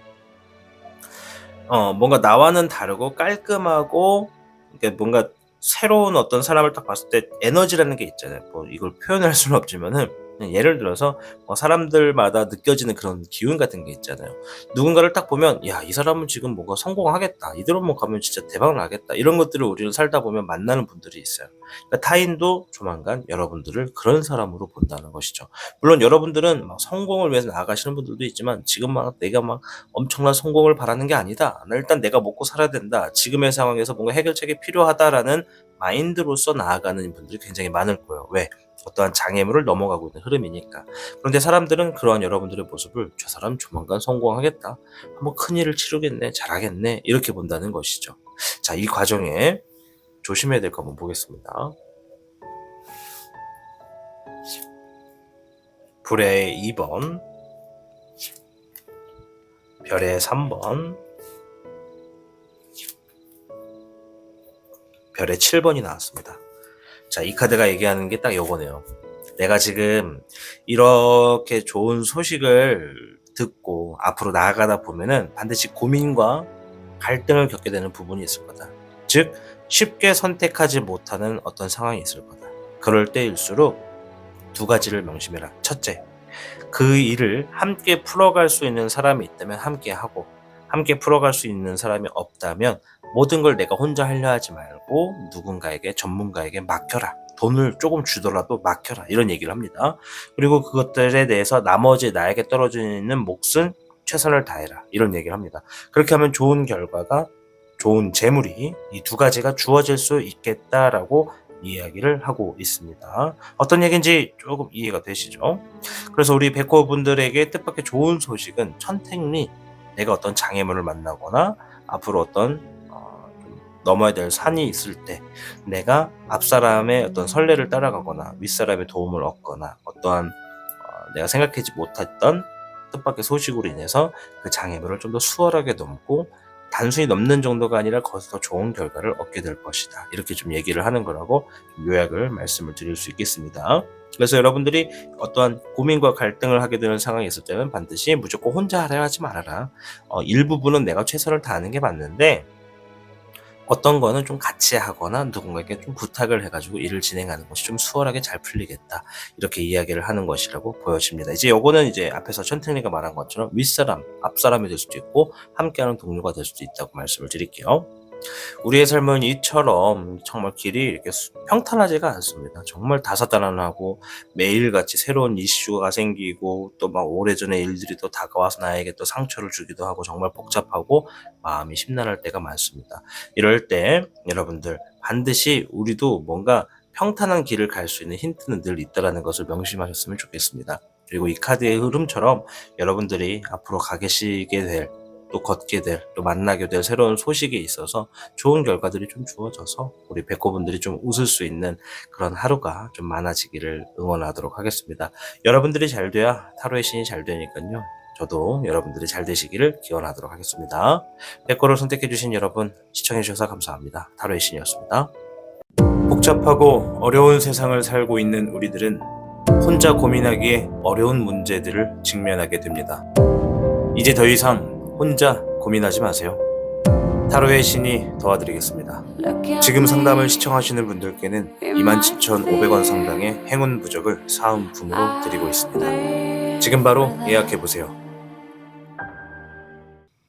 뭔가 나와는 다르고 깔끔하고 이게 뭔가 새로운 어떤 사람을 딱 봤을 때 에너지라는 게 있잖아요. 뭐 이걸 표현할 수는 없지만은 그냥 예를 들어서 사람들마다 느껴지는 그런 기운 같은 게 있잖아요. 누군가를 딱 보면 야, 이 사람은 지금 뭔가 성공하겠다. 이대로만 가면 진짜 대박 나겠다. 이런 것들을 우리는 살다 보면 만나는 분들이 있어요. 그러니까 타인도 조만간 여러분들을 그런 사람으로 본다는 것이죠. 물론 여러분들은 막 성공을 위해서 나아가시는 분들도 있지만 지금 막 내가 막 엄청난 성공을 바라는 게 아니다. 나 일단 내가 먹고 살아야 된다. 지금의 상황에서 뭔가 해결책이 필요하다라는 마인드로서 나아가는 분들이 굉장히 많을 거예요. 왜? 어떠한 장애물을 넘어가고 있는 흐름이니까. 그런데 사람들은 그러한 여러분들의 모습을 저 사람 조만간 성공하겠다. 한번 큰일을 치르겠네. 잘하겠네. 이렇게 본다는 것이죠. 자, 이 과정에 조심해야 될 거 한번 보겠습니다. 불의 2번, 별의 3번, 별의 7번이 나왔습니다. 자, 이 카드가 얘기하는 게 딱 요거네요. 내가 지금 이렇게 좋은 소식을 듣고 앞으로 나아가다 보면은 반드시 고민과 갈등을 겪게 되는 부분이 있을 거다. 즉, 쉽게 선택하지 못하는 어떤 상황이 있을 거다. 그럴 때일수록 두 가지를 명심해라. 첫째, 그 일을 함께 풀어갈 수 있는 사람이 있다면 함께 하고 함께 풀어갈 수 있는 사람이 없다면 모든 걸 내가 혼자 하려 하지 말고 누군가에게 전문가에게 맡겨라. 돈을 조금 주더라도 맡겨라. 이런 얘기를 합니다. 그리고 그것들에 대해서 나머지 나에게 떨어져 있는 몫은 최선을 다해라. 이런 얘기를 합니다. 그렇게 하면 좋은 결과가 좋은 재물이 이 두 가지가 주어질 수 있겠다라고 이야기를 하고 있습니다. 어떤 얘기인지 조금 이해가 되시죠? 그래서 우리 백호분들에게 뜻밖의 좋은 소식은 천택리 내가 어떤 장애물을 만나거나 앞으로 어떤 좀 넘어야 될 산이 있을 때 내가 앞사람의 어떤 선례를 따라가거나 윗사람의 도움을 얻거나 어떠한 내가 생각하지 못했던 뜻밖의 소식으로 인해서 그 장애물을 좀 더 수월하게 넘고 단순히 넘는 정도가 아니라 거기서 더 좋은 결과를 얻게 될 것이다. 이렇게 좀 얘기를 하는 거라고 요약을 말씀을 드릴 수 있겠습니다. 그래서 여러분들이 어떠한 고민과 갈등을 하게 되는 상황이 있을 때는 반드시 무조건 혼자 하려 하지 말아라. 일부분은 내가 최선을 다하는 게 맞는데 어떤 거는 좀 같이 하거나 누군가에게 좀 부탁을 해가지고 일을 진행하는 것이 좀 수월하게 잘 풀리겠다. 이렇게 이야기를 하는 것이라고 보여집니다. 이제 요거는 이제 앞에서 천택리가 말한 것처럼 윗사람, 앞사람이 될 수도 있고 함께하는 동료가 될 수도 있다고 말씀을 드릴게요. 우리의 삶은 이처럼 정말 길이 이렇게 평탄하지가 않습니다. 정말 다사다난하고 매일같이 새로운 이슈가 생기고 또 막 오래전의 일들이 또 다가와서 나에게 또 상처를 주기도 하고 정말 복잡하고 마음이 심란할 때가 많습니다. 이럴 때 여러분들 반드시 우리도 뭔가 평탄한 길을 갈 수 있는 힌트는 늘 있다는 것을 명심하셨으면 좋겠습니다. 그리고 이 카드의 흐름처럼 여러분들이 앞으로 가 계시게 될 또 걷게 될, 또 만나게 될 새로운 소식이 있어서 좋은 결과들이 좀 주어져서 우리 백호분들이 좀 웃을 수 있는 그런 하루가 좀 많아지기를 응원하도록 하겠습니다. 여러분들이 잘 돼야 타로의 신이 잘 되니까요. 저도 여러분들이 잘 되시기를 기원하도록 하겠습니다. 백호를 선택해주신 여러분, 시청해주셔서 감사합니다. 타로의 신이었습니다. 복잡하고 어려운 세상을 살고 있는 우리들은 혼자 고민하기에 어려운 문제들을 직면하게 됩니다. 이제 더 이상 혼자 고민하지 마세요. 타로의 신이 도와드리겠습니다. 지금 상담을 시청하시는 분들께는 27,500원 상당의 행운 부적을 사은품으로 드리고 있습니다. 지금 바로 예약해보세요.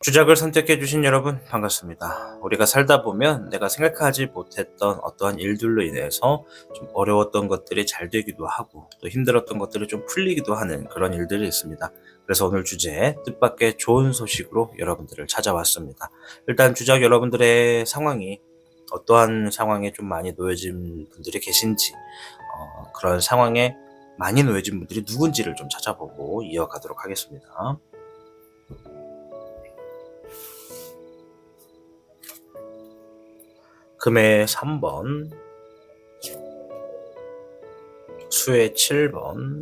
주작을 선택해주신 여러분 반갑습니다. 우리가 살다 보면 내가 생각하지 못했던 어떠한 일들로 인해서 좀 어려웠던 것들이 잘 되기도 하고 또 힘들었던 것들이 좀 풀리기도 하는 그런 일들이 있습니다. 그래서 오늘 주제 뜻밖의 좋은 소식으로 여러분들을 찾아왔습니다. 일단 주작 여러분들의 상황이 어떠한 상황에 좀 많이 놓여진 분들이 계신지 그런 상황에 많이 놓여진 분들이 누군지를 좀 찾아보고 이어가도록 하겠습니다. 금의 3번, 수의 7번,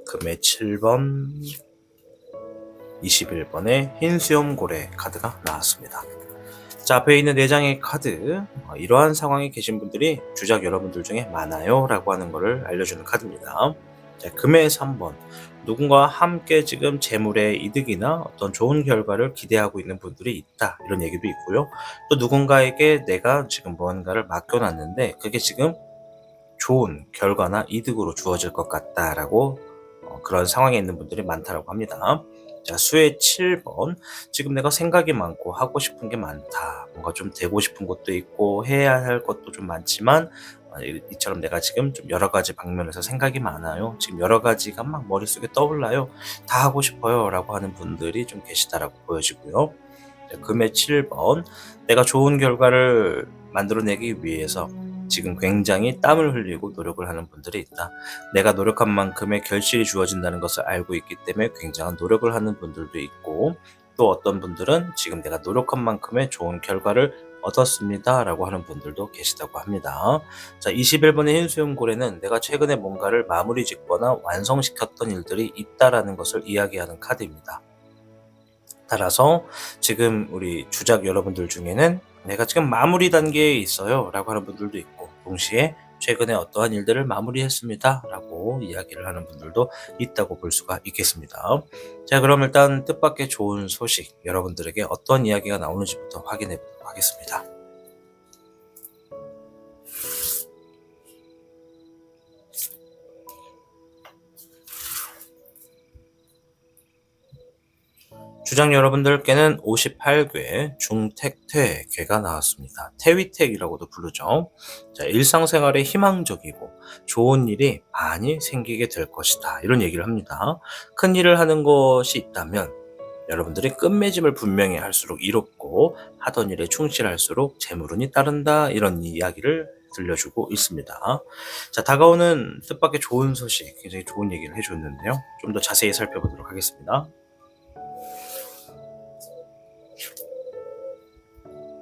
금의 7번, 21번의 흰 수염 고래 카드가 나왔습니다. 자, 앞에 있는 4장의 카드, 이러한 상황에 계신 분들이 주작 여러분들 중에 많아요 라고 하는 것을 알려주는 카드입니다. 자, 금의 3번, 누군가와 함께 지금 재물의 이득이나 어떤 좋은 결과를 기대하고 있는 분들이 있다 이런 얘기도 있고요. 또 누군가에게 내가 지금 무언가를 맡겨놨는데 그게 지금 좋은 결과나 이득으로 주어질 것 같다라고 그런 상황에 있는 분들이 많다라고 합니다. 자, 수의 7번, 지금 내가 생각이 많고 하고 싶은 게 많다. 뭔가 좀 되고 싶은 것도 있고 해야 할 것도 좀 많지만 이처럼 내가 지금 좀 여러 가지 방면에서 생각이 많아요. 지금 여러 가지가 막 머릿속에 떠올라요. 다 하고 싶어요 라고 하는 분들이 좀 계시다라고 보여지고요. 자, 금의 7번, 내가 좋은 결과를 만들어내기 위해서 지금 굉장히 땀을 흘리고 노력을 하는 분들이 있다. 내가 노력한 만큼의 결실이 주어진다는 것을 알고 있기 때문에 굉장한 노력을 하는 분들도 있고 또 어떤 분들은 지금 내가 노력한 만큼의 좋은 결과를 얻었습니다 라고 하는 분들도 계시다고 합니다. 자, 21번의 흰수염 고래는 내가 최근에 뭔가를 마무리 짓거나 완성시켰던 일들이 있다라는 것을 이야기하는 카드입니다. 따라서 지금 우리 주작 여러분들 중에는 내가 지금 마무리 단계에 있어요 라고 하는 분들도 있고 동시에 최근에 어떠한 일들을 마무리했습니다 라고 이야기를 하는 분들도 있다고 볼 수가 있겠습니다. 자, 그럼 일단 뜻밖의 좋은 소식 여러분들에게 어떤 이야기가 나오는지부터 확인해 보도록 하겠습니다. 주장 여러분들께는 58궤 중택퇴 궤가 나왔습니다. 태위택이라고도 부르죠. 자, 일상생활에 희망적이고 좋은 일이 많이 생기게 될 것이다. 이런 얘기를 합니다. 큰 일을 하는 것이 있다면 여러분들이 끝맺음을 분명히 할수록 이롭고 하던 일에 충실할수록 재물운이 따른다. 이런 이야기를 들려주고 있습니다. 자, 다가오는 뜻밖의 좋은 소식, 굉장히 좋은 얘기를 해줬는데요. 좀 더 자세히 살펴보도록 하겠습니다.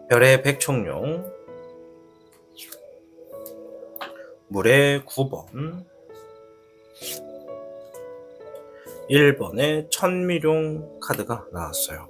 별의 백총룡, 물의 9번, 1번의 천미룡 카드가 나왔어요.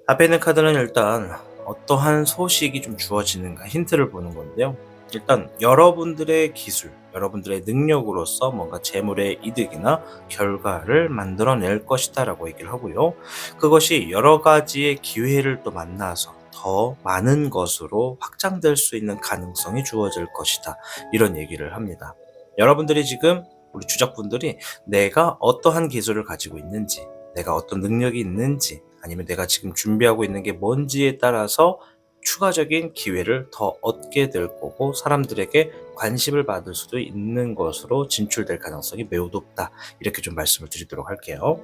앞에 있는 카드는 일단 어떠한 소식이 좀 주어지는가 힌트를 보는 건데요. 일단 여러분들의 기술, 여러분들의 능력으로서 뭔가 재물의 이득이나 결과를 만들어낼 것이다 라고 얘기를 하고요. 그것이 여러 가지의 기회를 또 만나서 더 많은 것으로 확장될 수 있는 가능성이 주어질 것이다. 이런 얘기를 합니다. 여러분들이 지금 우리 주작분들이 내가 어떠한 기술을 가지고 있는지, 내가 어떤 능력이 있는지, 아니면 내가 지금 준비하고 있는 게 뭔지에 따라서 추가적인 기회를 더 얻게 될 거고 사람들에게 관심을 받을 수도 있는 것으로 진출될 가능성이 매우 높다. 이렇게 좀 말씀을 드리도록 할게요.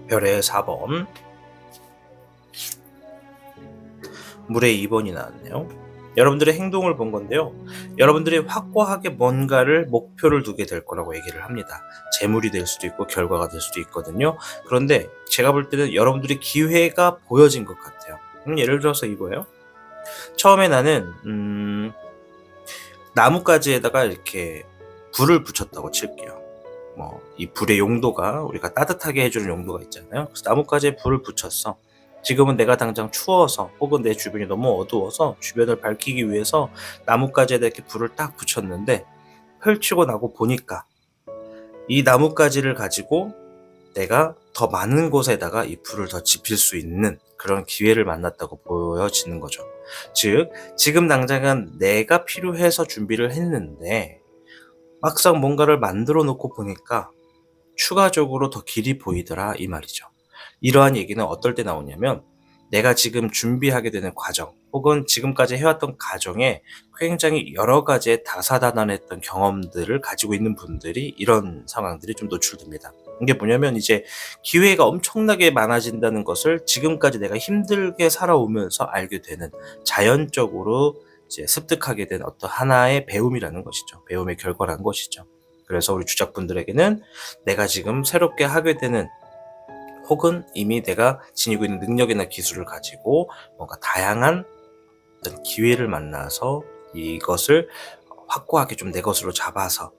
별의 4번, 물의 2번이 나왔네요. 여러분들의 행동을 본 건데요. 여러분들이 확고하게 뭔가를 목표를 두게 될 거라고 얘기를 합니다. 재물이 될 수도 있고 결과가 될 수도 있거든요. 그런데 제가 볼 때는 여러분들의 기회가 보여진 것 같아요. 예를 들어서 이거예요. 처음에 나는 나뭇가지에다가 이렇게 불을 붙였다고 칠게요. 이 불의 용도가 우리가 따뜻하게 해주는 용도가 있잖아요. 그래서 나뭇가지에 불을 붙였어. 지금은 내가 당장 추워서 혹은 내 주변이 너무 어두워서 주변을 밝히기 위해서 나뭇가지에다 이렇게 불을 딱 붙였는데 펼치고 나고 보니까 이 나뭇가지를 가지고 내가 더 많은 곳에다가 이 불을 더 지필 수 있는 그런 기회를 만났다고 보여지는 거죠. 즉, 지금 당장은 내가 필요해서 준비를 했는데 막상 뭔가를 만들어 놓고 보니까 추가적으로 더 길이 보이더라 이 말이죠. 이러한 얘기는 어떨 때 나오냐면 내가 지금 준비하게 되는 과정 혹은 지금까지 해왔던 과정에 굉장히 여러 가지의 다사다난했던 경험들을 가지고 있는 분들이 이런 상황들이 좀 노출됩니다. 이게 뭐냐면 이제 기회가 엄청나게 많아진다는 것을 지금까지 내가 힘들게 살아오면서 알게 되는 자연적으로 이제 습득하게 된 어떤 하나의 배움이라는 것이죠. 배움의 결과라는 것이죠. 그래서 우리 주작분들에게는 내가 지금 새롭게 하게 되는 혹은 이미 내가 지니고 있는 능력이나 기술을 가지고 뭔가 다양한 어떤 기회를 만나서 이것을 확고하게 좀 내 것으로 잡아서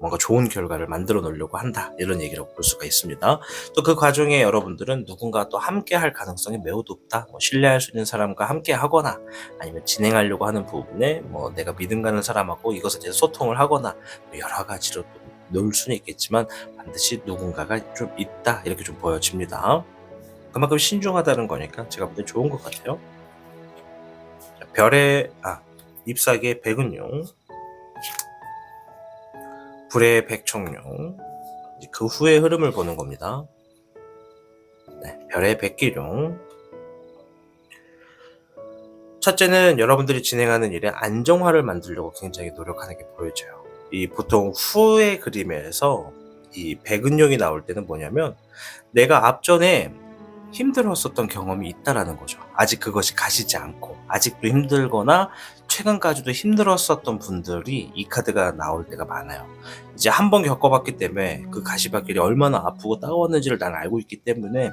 뭔가 좋은 결과를 만들어 놓으려고 한다. 이런 얘기라고 볼 수가 있습니다. 또 그 과정에 여러분들은 누군가 또 함께 할 가능성이 매우 높다. 신뢰할 수 있는 사람과 함께 하거나 아니면 진행하려고 하는 부분에 내가 믿음 가는 사람하고 이것에 대해서 소통을 하거나 여러 가지로 또 놓을 수는 있겠지만 반드시 누군가가 좀 있다. 이렇게 좀 보여집니다. 그만큼 신중하다는 거니까 제가 볼 때 좋은 것 같아요. 잎사귀의 백은용, 불의 백청룡, 그 후의 흐름을 보는 겁니다. 별의 백기룡. 첫째는 여러분들이 진행하는 일에 안정화를 만들려고 굉장히 노력하는 게 보여져요. 이 보통 후의 그림에서 이 백은용이 나올 때는 뭐냐면 내가 앞전에 힘들었었던 경험이 있다라는 거죠. 아직 그것이 가시지 않고 아직도 힘들거나 최근까지도 힘들었었던 분들이 이 카드가 나올 때가 많아요. 이제 한번 겪어봤기 때문에 그 가시밭길이 얼마나 아프고 따가웠는지를 난 알고 있기 때문에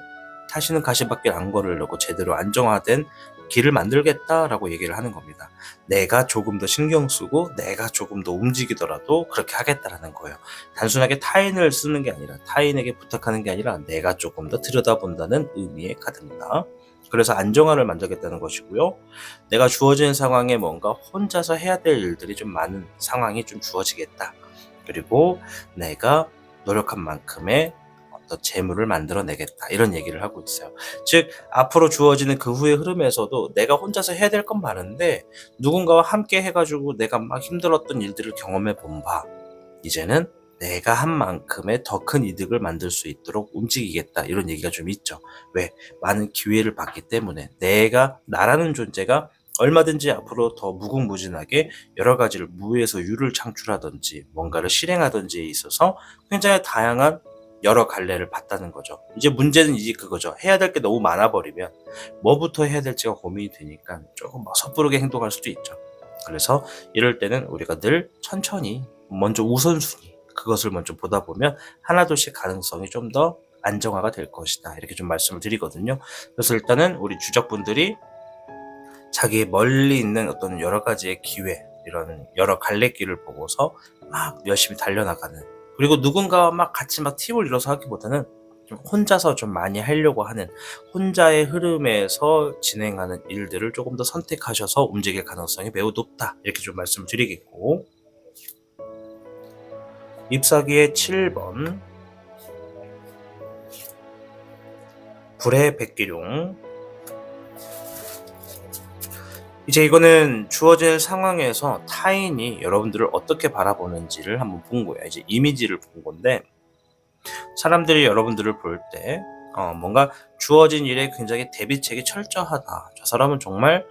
다시는 가시밭길 안 걸으려고 제대로 안정화된 길을 만들겠다라고 얘기를 하는 겁니다. 내가 조금 더 신경 쓰고 내가 조금 더 움직이더라도 그렇게 하겠다라는 거예요. 단순하게 타인을 쓰는 게 아니라 타인에게 부탁하는 게 아니라 내가 조금 더 들여다본다는 의미의 카드입니다. 그래서 안정화를 만들겠다는 것이고요. 내가 주어진 상황에 뭔가 혼자서 해야 될 일들이 좀 많은 상황이 좀 주어지겠다. 그리고 내가 노력한 만큼의 어떤 재물을 만들어내겠다. 이런 얘기를 하고 있어요. 즉 앞으로 주어지는 그 후의 흐름에서도 내가 혼자서 해야 될 건 많은데 누군가와 함께 해가지고 내가 막 힘들었던 일들을 경험해 본 바 이제는 내가 한 만큼의 더 큰 이득을 만들 수 있도록 움직이겠다. 이런 얘기가 좀 있죠. 왜? 많은 기회를 받기 때문에 나라는 존재가 얼마든지 앞으로 더 무궁무진하게 여러 가지를 무에서 유를 창출하든지 뭔가를 실행하든지에 있어서 굉장히 다양한 여러 갈래를 봤다는 거죠. 이제 문제는 이제 그거죠. 해야 될 게 너무 많아버리면 뭐부터 해야 될지가 고민이 되니까 조금 섣부르게 행동할 수도 있죠. 그래서 이럴 때는 우리가 늘 천천히 먼저 우선순위 그것을 먼저 보다 보면 하나둘씩 가능성이 좀 더 안정화가 될 것이다. 이렇게 좀 말씀을 드리거든요. 그래서 일단은 우리 주적분들이 자기 멀리 있는 어떤 여러 가지의 기회 이런 여러 갈래길을 보고서 막 열심히 달려나가는 그리고 누군가와 막 같이 막 팀을 이뤄서 하기보다는 좀 혼자서 좀 많이 하려고 하는 혼자의 흐름에서 진행하는 일들을 조금 더 선택하셔서 움직일 가능성이 매우 높다. 이렇게 좀 말씀을 드리겠고 잎사귀의 7번 불의 백기룡 이제 이거는 주어진 상황에서 타인이 여러분들을 어떻게 바라보는지를 한번 본 거예요. 이제 이미지를 본 건데 사람들이 여러분들을 볼 때 뭔가 주어진 일에 굉장히 대비책이 철저하다. 저 사람은 정말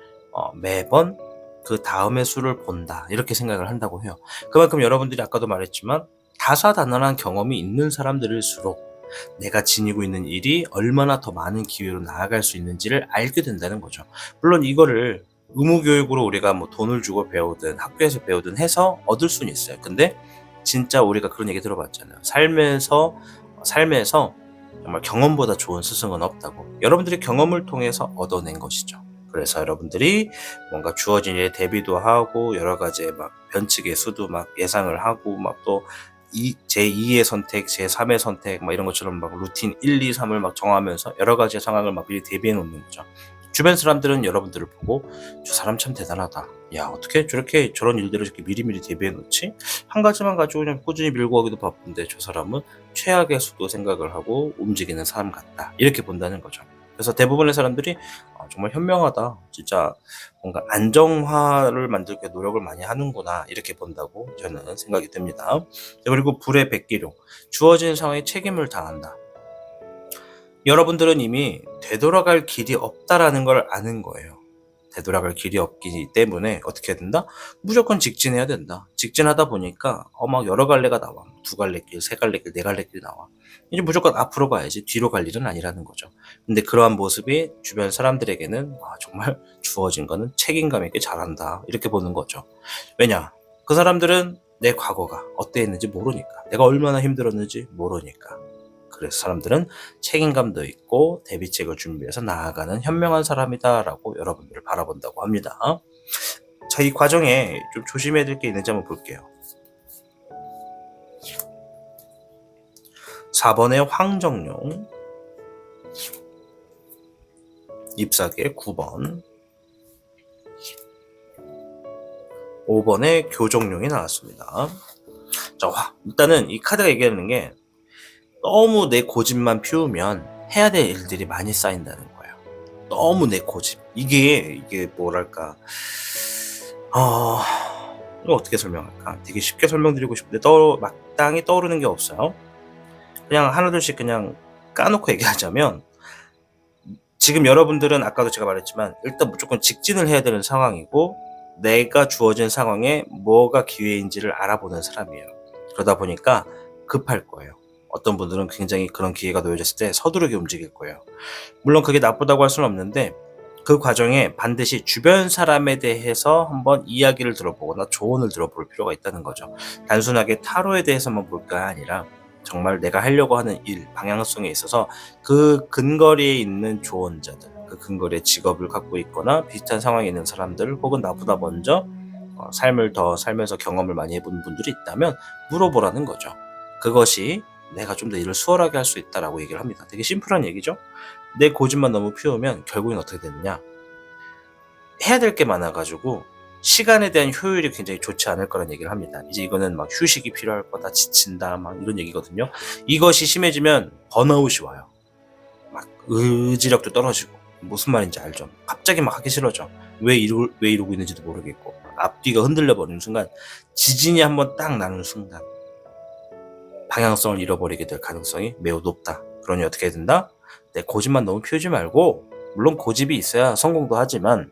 매번 그 다음의 수를 본다. 이렇게 생각을 한다고 해요. 그만큼 여러분들이 아까도 말했지만 다사다난한 경험이 있는 사람들일수록 내가 지니고 있는 일이 얼마나 더 많은 기회로 나아갈 수 있는지를 알게 된다는 거죠. 물론 이거를 의무교육으로 우리가 뭐 돈을 주고 배우든 학교에서 배우든 해서 얻을 수는 있어요. 근데 진짜 우리가 그런 얘기 들어봤잖아요. 삶에서 정말 경험보다 좋은 스승은 없다고. 여러분들이 경험을 통해서 얻어낸 것이죠. 그래서 여러분들이 뭔가 주어진 일에 대비도 하고 여러 가지의 막 변칙의 수도 막 예상을 하고 막 또 제2의 선택, 제3의 선택 막 이런 것처럼 막 루틴 1, 2, 3을 막 정하면서 여러 가지의 상황을 막 미리 대비해 놓는 거죠. 주변 사람들은 여러분들을 보고 저 사람 참 대단하다. 야, 어떻게 저렇게 저런 일들을 이렇게 미리미리 대비해 놓지? 한 가지만 가지고 그냥 꾸준히 밀고 가기도 바쁜데 저 사람은 최악의 수도 생각을 하고 움직이는 사람 같다. 이렇게 본다는 거죠. 그래서 대부분의 사람들이 정말 현명하다. 진짜 뭔가 안정화를 만들기 위해 노력을 많이 하는구나. 이렇게 본다고 저는 생각이 듭니다. 그리고 불의 백기룡. 주어진 상황에 책임을 다한다. 여러분들은 이미 되돌아갈 길이 없다라는 걸 아는 거예요. 되돌아갈 길이 없기 때문에 어떻게 해야 된다? 무조건 직진해야 된다. 직진하다 보니까 막 여러 갈래가 나와. 두 갈래 길, 세 갈래 길, 네 갈래 길이 나와. 이제 무조건 앞으로 가야지 뒤로 갈 일은 아니라는 거죠. 근데 그러한 모습이 주변 사람들에게는 정말 주어진 거는 책임감 있게 잘한다. 이렇게 보는 거죠. 왜냐? 그 사람들은 내 과거가 어땠는지 모르니까. 내가 얼마나 힘들었는지 모르니까. 그래서 사람들은 책임감도 있고 대비책을 준비해서 나아가는 현명한 사람이다라고 여러분들을 바라본다고 합니다. 자, 이 과정에 좀 조심해야 될 게 있는지 한번 볼게요. 4번의 황정용, 잎사귀의 9번, 5번의 교정용이 나왔습니다. 자, 일단은 이 카드가 얘기하는 게 너무 내 고집만 피우면 해야 될 일들이 많이 쌓인다는 거예요. 너무 내 고집. 이게 뭐랄까. 이거 어떻게 설명할까? 되게 쉽게 설명드리고 싶은데 마땅히 떠오르는 게 없어요. 그냥 하나둘씩 그냥 까놓고 얘기하자면 지금 여러분들은 아까도 제가 말했지만 일단 무조건 직진을 해야 되는 상황이고 내가 주어진 상황에 뭐가 기회인지를 알아보는 사람이에요. 그러다 보니까 급할 거예요. 어떤 분들은 굉장히 그런 기회가 놓여졌을 때 서두르게 움직일 거예요. 물론 그게 나쁘다고 할 수는 없는데 그 과정에 반드시 주변 사람에 대해서 한번 이야기를 들어보거나 조언을 들어볼 필요가 있다는 거죠. 단순하게 타로에 대해서만 볼 게 아니라 정말 내가 하려고 하는 일, 방향성에 있어서 그 근거리에 있는 조언자들, 그 근거리에 직업을 갖고 있거나 비슷한 상황에 있는 사람들 혹은 나보다 먼저 삶을 더 살면서 경험을 많이 해본 분들이 있다면 물어보라는 거죠. 그것이 내가 좀 더 일을 수월하게 할 수 있다라고 얘기를 합니다. 되게 심플한 얘기죠. 내 고집만 너무 피우면 결국엔 어떻게 되느냐, 해야 될 게 많아가지고 시간에 대한 효율이 굉장히 좋지 않을 거란 얘기를 합니다. 이제 이거는 막 휴식이 필요할 거다, 지친다, 막 이런 얘기거든요. 이것이 심해지면 번아웃이 와요. 막 의지력도 떨어지고. 무슨 말인지 알죠? 갑자기 막 하기 싫어져. 왜 이러고 있는지도 모르겠고 앞뒤가 흔들려 버리는 순간, 지진이 한번 딱 나는 순간 방향성을 잃어버리게 될 가능성이 매우 높다. 그러니 어떻게 해야 된다? 내 고집만 너무 피우지 말고, 물론 고집이 있어야 성공도 하지만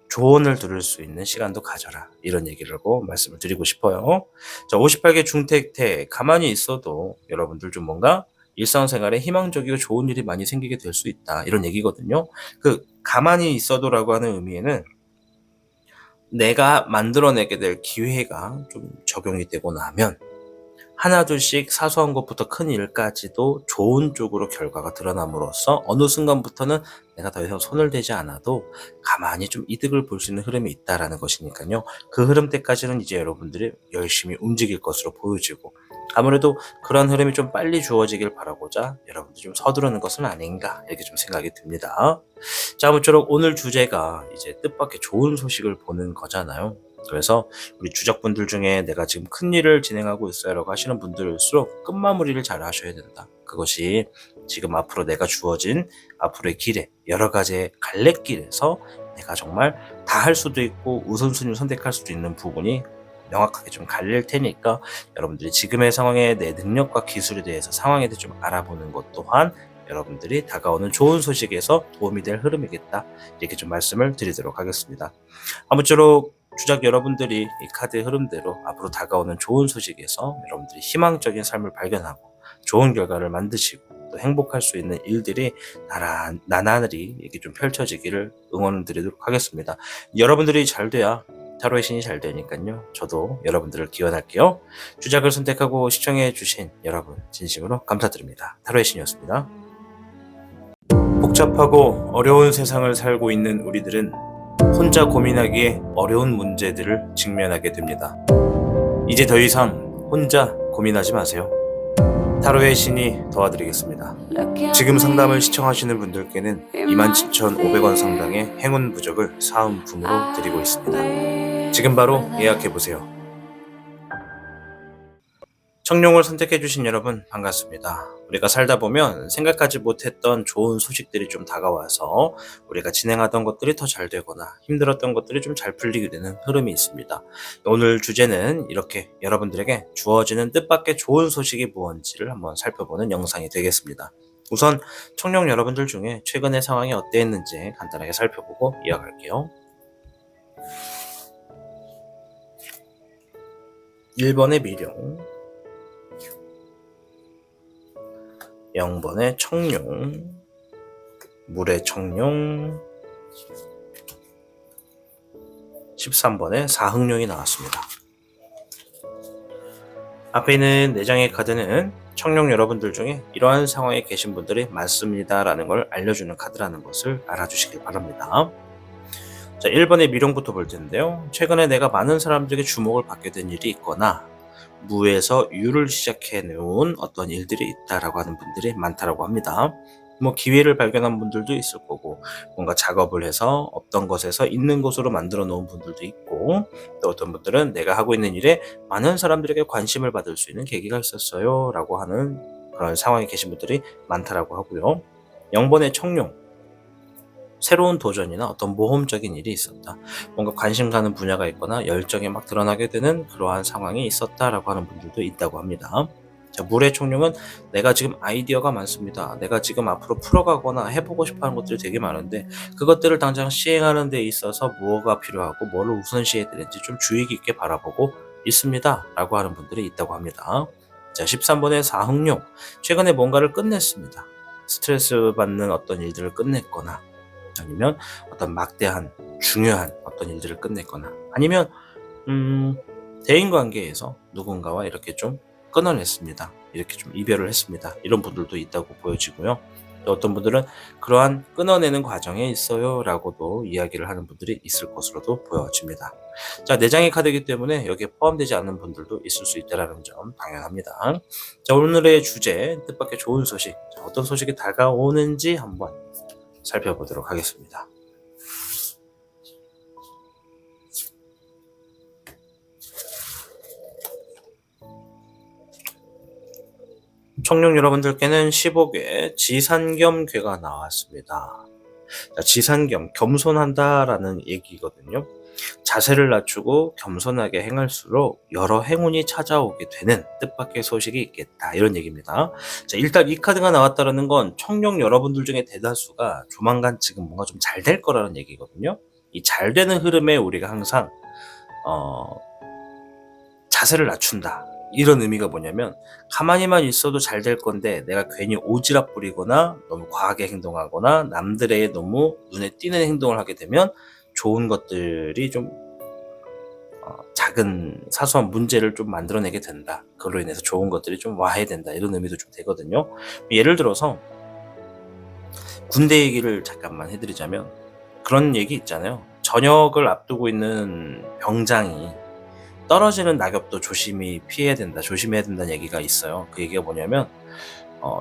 조언을 들을 수 있는 시간도 가져라. 이런 얘기를 하고 말씀을 드리고 싶어요. 자, 58개 중택태. 가만히 있어도 여러분들 좀 뭔가 일상생활에 희망적이고 좋은 일이 많이 생기게 될 수 있다. 이런 얘기거든요. 그 가만히 있어도라고 하는 의미에는 내가 만들어내게 될 기회가 좀 적용이 되고 나면 하나둘씩 사소한 것부터 큰 일까지도 좋은 쪽으로 결과가 드러남으로써 어느 순간부터는 내가 더 이상 손을 대지 않아도 가만히 좀 이득을 볼 수 있는 흐름이 있다라는 것이니까요. 그 흐름 때까지는 이제 여러분들이 열심히 움직일 것으로 보여지고, 아무래도 그런 흐름이 좀 빨리 주어지길 바라고자 여러분들이 좀 서두르는 것은 아닌가, 이렇게 좀 생각이 듭니다. 자, 아무쪼록 오늘 주제가 이제 뜻밖의 좋은 소식을 보는 거잖아요. 그래서 우리 주적분들 중에 내가 지금 큰 일을 진행하고 있어요 라고 하시는 분들일수록 끝마무리를 잘 하셔야 된다. 그것이 지금 앞으로 내가 주어진 앞으로의 길에, 여러 가지의 갈래길에서 내가 정말 다 할 수도 있고 우선순위를 선택할 수도 있는 부분이 명확하게 좀 갈릴 테니까, 여러분들이 지금의 상황에 내 능력과 기술에 대해서 상황에 대해 좀 알아보는 것 또한 여러분들이 다가오는 좋은 소식에서 도움이 될 흐름이겠다, 이렇게 좀 말씀을 드리도록 하겠습니다. 아무쪼록 주작 여러분들이 이 카드의 흐름대로 앞으로 다가오는 좋은 소식에서 여러분들이 희망적인 삶을 발견하고 좋은 결과를 만드시고 또 행복할 수 있는 일들이 나날이 이렇게 좀 펼쳐지기를 응원드리도록 하겠습니다. 여러분들이 잘 돼야 타로의 신이 잘 되니까요. 저도 여러분들을 기원할게요. 주작을 선택하고 시청해주신 여러분 진심으로 감사드립니다. 타로의 신이었습니다. 복잡하고 어려운 세상을 살고 있는 우리들은 혼자 고민하기에 어려운 문제들을 직면하게 됩니다. 이제 더 이상 혼자 고민하지 마세요. 타로의 신이 도와드리겠습니다. 지금 상담을 시청하시는 분들께는 27,500원 상당의 행운 부적을 사은품으로 드리고 있습니다. 지금 바로 예약해보세요. 청룡을 선택해주신 여러분 반갑습니다. 우리가 살다 보면 생각하지 못했던 좋은 소식들이 좀 다가와서 우리가 진행하던 것들이 더 잘 되거나 힘들었던 것들이 좀 잘 풀리게 되는 흐름이 있습니다. 오늘 주제는 이렇게 여러분들에게 주어지는 뜻밖의 좋은 소식이 무엇인지를 한번 살펴보는 영상이 되겠습니다. 우선 청룡 여러분들 중에 최근의 상황이 어땠는지 간단하게 살펴보고 이어갈게요. 1번의 미룡, 0번의 청룡, 물의 청룡, 13번의 사흥룡이 나왔습니다. 앞에 있는 4장의 카드는 청룡 여러분들 중에 이러한 상황에 계신 분들이 많습니다 라는 걸 알려주는 카드라는 것을 알아주시길 바랍니다. 자, 1번의 미룡부터 볼 텐데요. 최근에 내가 많은 사람들에게 주목을 받게 된 일이 있거나 무에서 유를 시작해 놓은 어떤 일들이 있다라고 하는 분들이 많다라고 합니다. 뭐 기회를 발견한 분들도 있을 거고, 뭔가 작업을 해서 없던 것에서 있는 것으로 만들어 놓은 분들도 있고, 또 어떤 분들은 내가 하고 있는 일에 많은 사람들에게 관심을 받을 수 있는 계기가 있었어요 라고 하는 그런 상황에 계신 분들이 많다라고 하고요. 0번의 청룡, 새로운 도전이나 어떤 모험적인 일이 있었다. 뭔가 관심 가는 분야가 있거나 열정이 막 드러나게 되는 그러한 상황이 있었다라고 하는 분들도 있다고 합니다. 자, 물의 청룡은 내가 지금 아이디어가 많습니다. 내가 지금 앞으로 풀어가거나 해보고 싶어하는 것들이 되게 많은데 그것들을 당장 시행하는 데 있어서 무엇가 필요하고 뭐를 우선시해야 되는지 좀 주의 깊게 바라보고 있습니다. 라고 하는 분들이 있다고 합니다. 자, 13번의 사흥룡, 최근에 뭔가를 끝냈습니다. 스트레스 받는 어떤 일들을 끝냈거나 아니면 어떤 막대한 중요한 어떤 일들을 끝냈거나 아니면 대인관계에서 누군가와 이렇게 좀 끊어냈습니다. 이렇게 좀 이별을 했습니다. 이런 분들도 있다고 보여지고요. 또 어떤 분들은 그러한 끊어내는 과정에 있어요 라고도 이야기를 하는 분들이 있을 것으로도 보여집니다. 자, 4장의 카드이기 때문에 여기에 포함되지 않는 분들도 있을 수 있다는 점 당연합니다. 자, 오늘의 주제 뜻밖의 좋은 소식, 자, 어떤 소식이 다가오는지 한번 살펴보도록 하겠습니다. 청룡 여러분들께는 15개 지산겸괴가 나왔습니다. 자, 지산겸, 겸손한다라는 얘기거든요. 자세를 낮추고 겸손하게 행할수록 여러 행운이 찾아오게 되는 뜻밖의 소식이 있겠다, 이런 얘기입니다. 자, 일단 이 카드가 나왔다는 건 청룡 여러분들 중에 대다수가 조만간 지금 뭔가 좀 잘 될 거라는 얘기거든요. 이 잘 되는 흐름에 우리가 항상 자세를 낮춘다, 이런 의미가 뭐냐면 가만히만 있어도 잘 될 건데 내가 괜히 오지랖 부리거나 너무 과하게 행동하거나 남들의 너무 눈에 띄는 행동을 하게 되면 좋은 것들이 좀 작은 사소한 문제를 좀 만들어내게 된다. 그걸로 인해서 좋은 것들이 좀 와야 된다. 이런 의미도 좀 되거든요. 예를 들어서 군대 얘기를 잠깐만 해드리자면 그런 얘기 있잖아요. 전역을 앞두고 있는 병장이 떨어지는 낙엽도 조심히 피해야 된다, 조심해야 된다는 얘기가 있어요. 그 얘기가 뭐냐면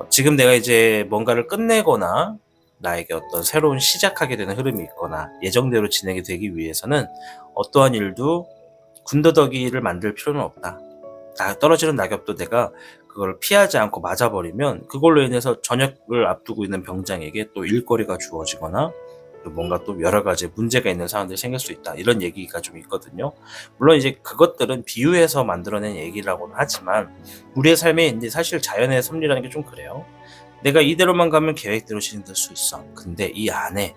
지금 내가 이제 뭔가를 끝내거나 나에게 어떤 새로운 시작하게 되는 흐름이 있거나 예정대로 진행이 되기 위해서는 어떠한 일도 군더더기를 만들 필요는 없다. 떨어지는 낙엽도 내가 그걸 피하지 않고 맞아버리면 그걸로 인해서 전역을 앞두고 있는 병장에게 또 일거리가 주어지거나 또 뭔가 또 여러 가지 문제가 있는 상황들이 생길 수 있다, 이런 얘기가 좀 있거든요. 물론 이제 그것들은 비유해서 만들어낸 얘기라고는 하지만 우리의 삶에 이제 사실 자연의 섭리라는 게 좀 그래요. 내가 이대로만 가면 계획대로 진행될 수 있어. 근데 이 안에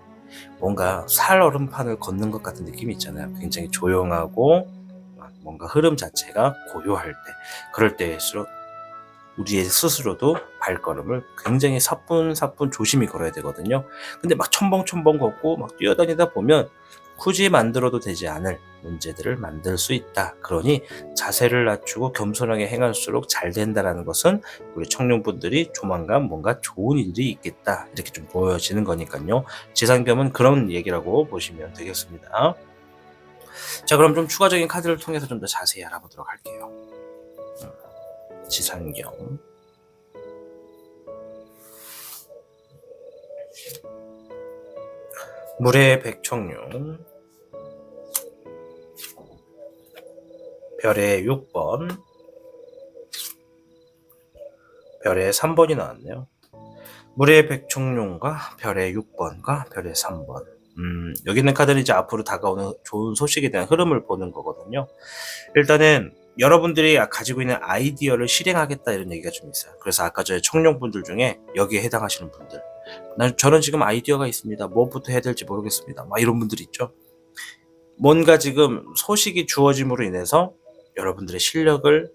뭔가 살얼음판을 걷는 것 같은 느낌이 있잖아요. 굉장히 조용하고 뭔가 흐름 자체가 고요할 때, 그럴 때일수록 우리 스스로도 발걸음을 굉장히 사뿐사뿐 조심히 걸어야 되거든요. 근데 막 첨벙첨벙 걷고 막 뛰어다니다 보면 굳이 만들어도 되지 않을 문제들을 만들 수 있다. 그러니 자세를 낮추고 겸손하게 행할수록 잘 된다라는 것은 우리 청룡분들이 조만간 뭔가 좋은 일이 있겠다. 이렇게 좀 보여지는 거니까요. 지상겸은 그런 얘기라고 보시면 되겠습니다. 자, 그럼 좀 추가적인 카드를 통해서 좀 더 자세히 알아보도록 할게요. 지상겸. 물의 백청룡. 별의 6번. 별의 3번이 나왔네요. 물의 백청룡과 별의 6번과 별의 3번. 여기 있는 카드는 이제 앞으로 다가오는 좋은 소식에 대한 흐름을 보는 거거든요. 일단은 여러분들이 가지고 있는 아이디어를 실행하겠다 이런 얘기가 좀 있어요. 그래서 아까 저희 청룡분들 중에 여기에 해당하시는 분들, 저는 지금 아이디어가 있습니다. 무엇부터 해야 될지 모르겠습니다. 막 이런 분들이 있죠. 뭔가 지금 소식이 주어짐으로 인해서 여러분들의 실력을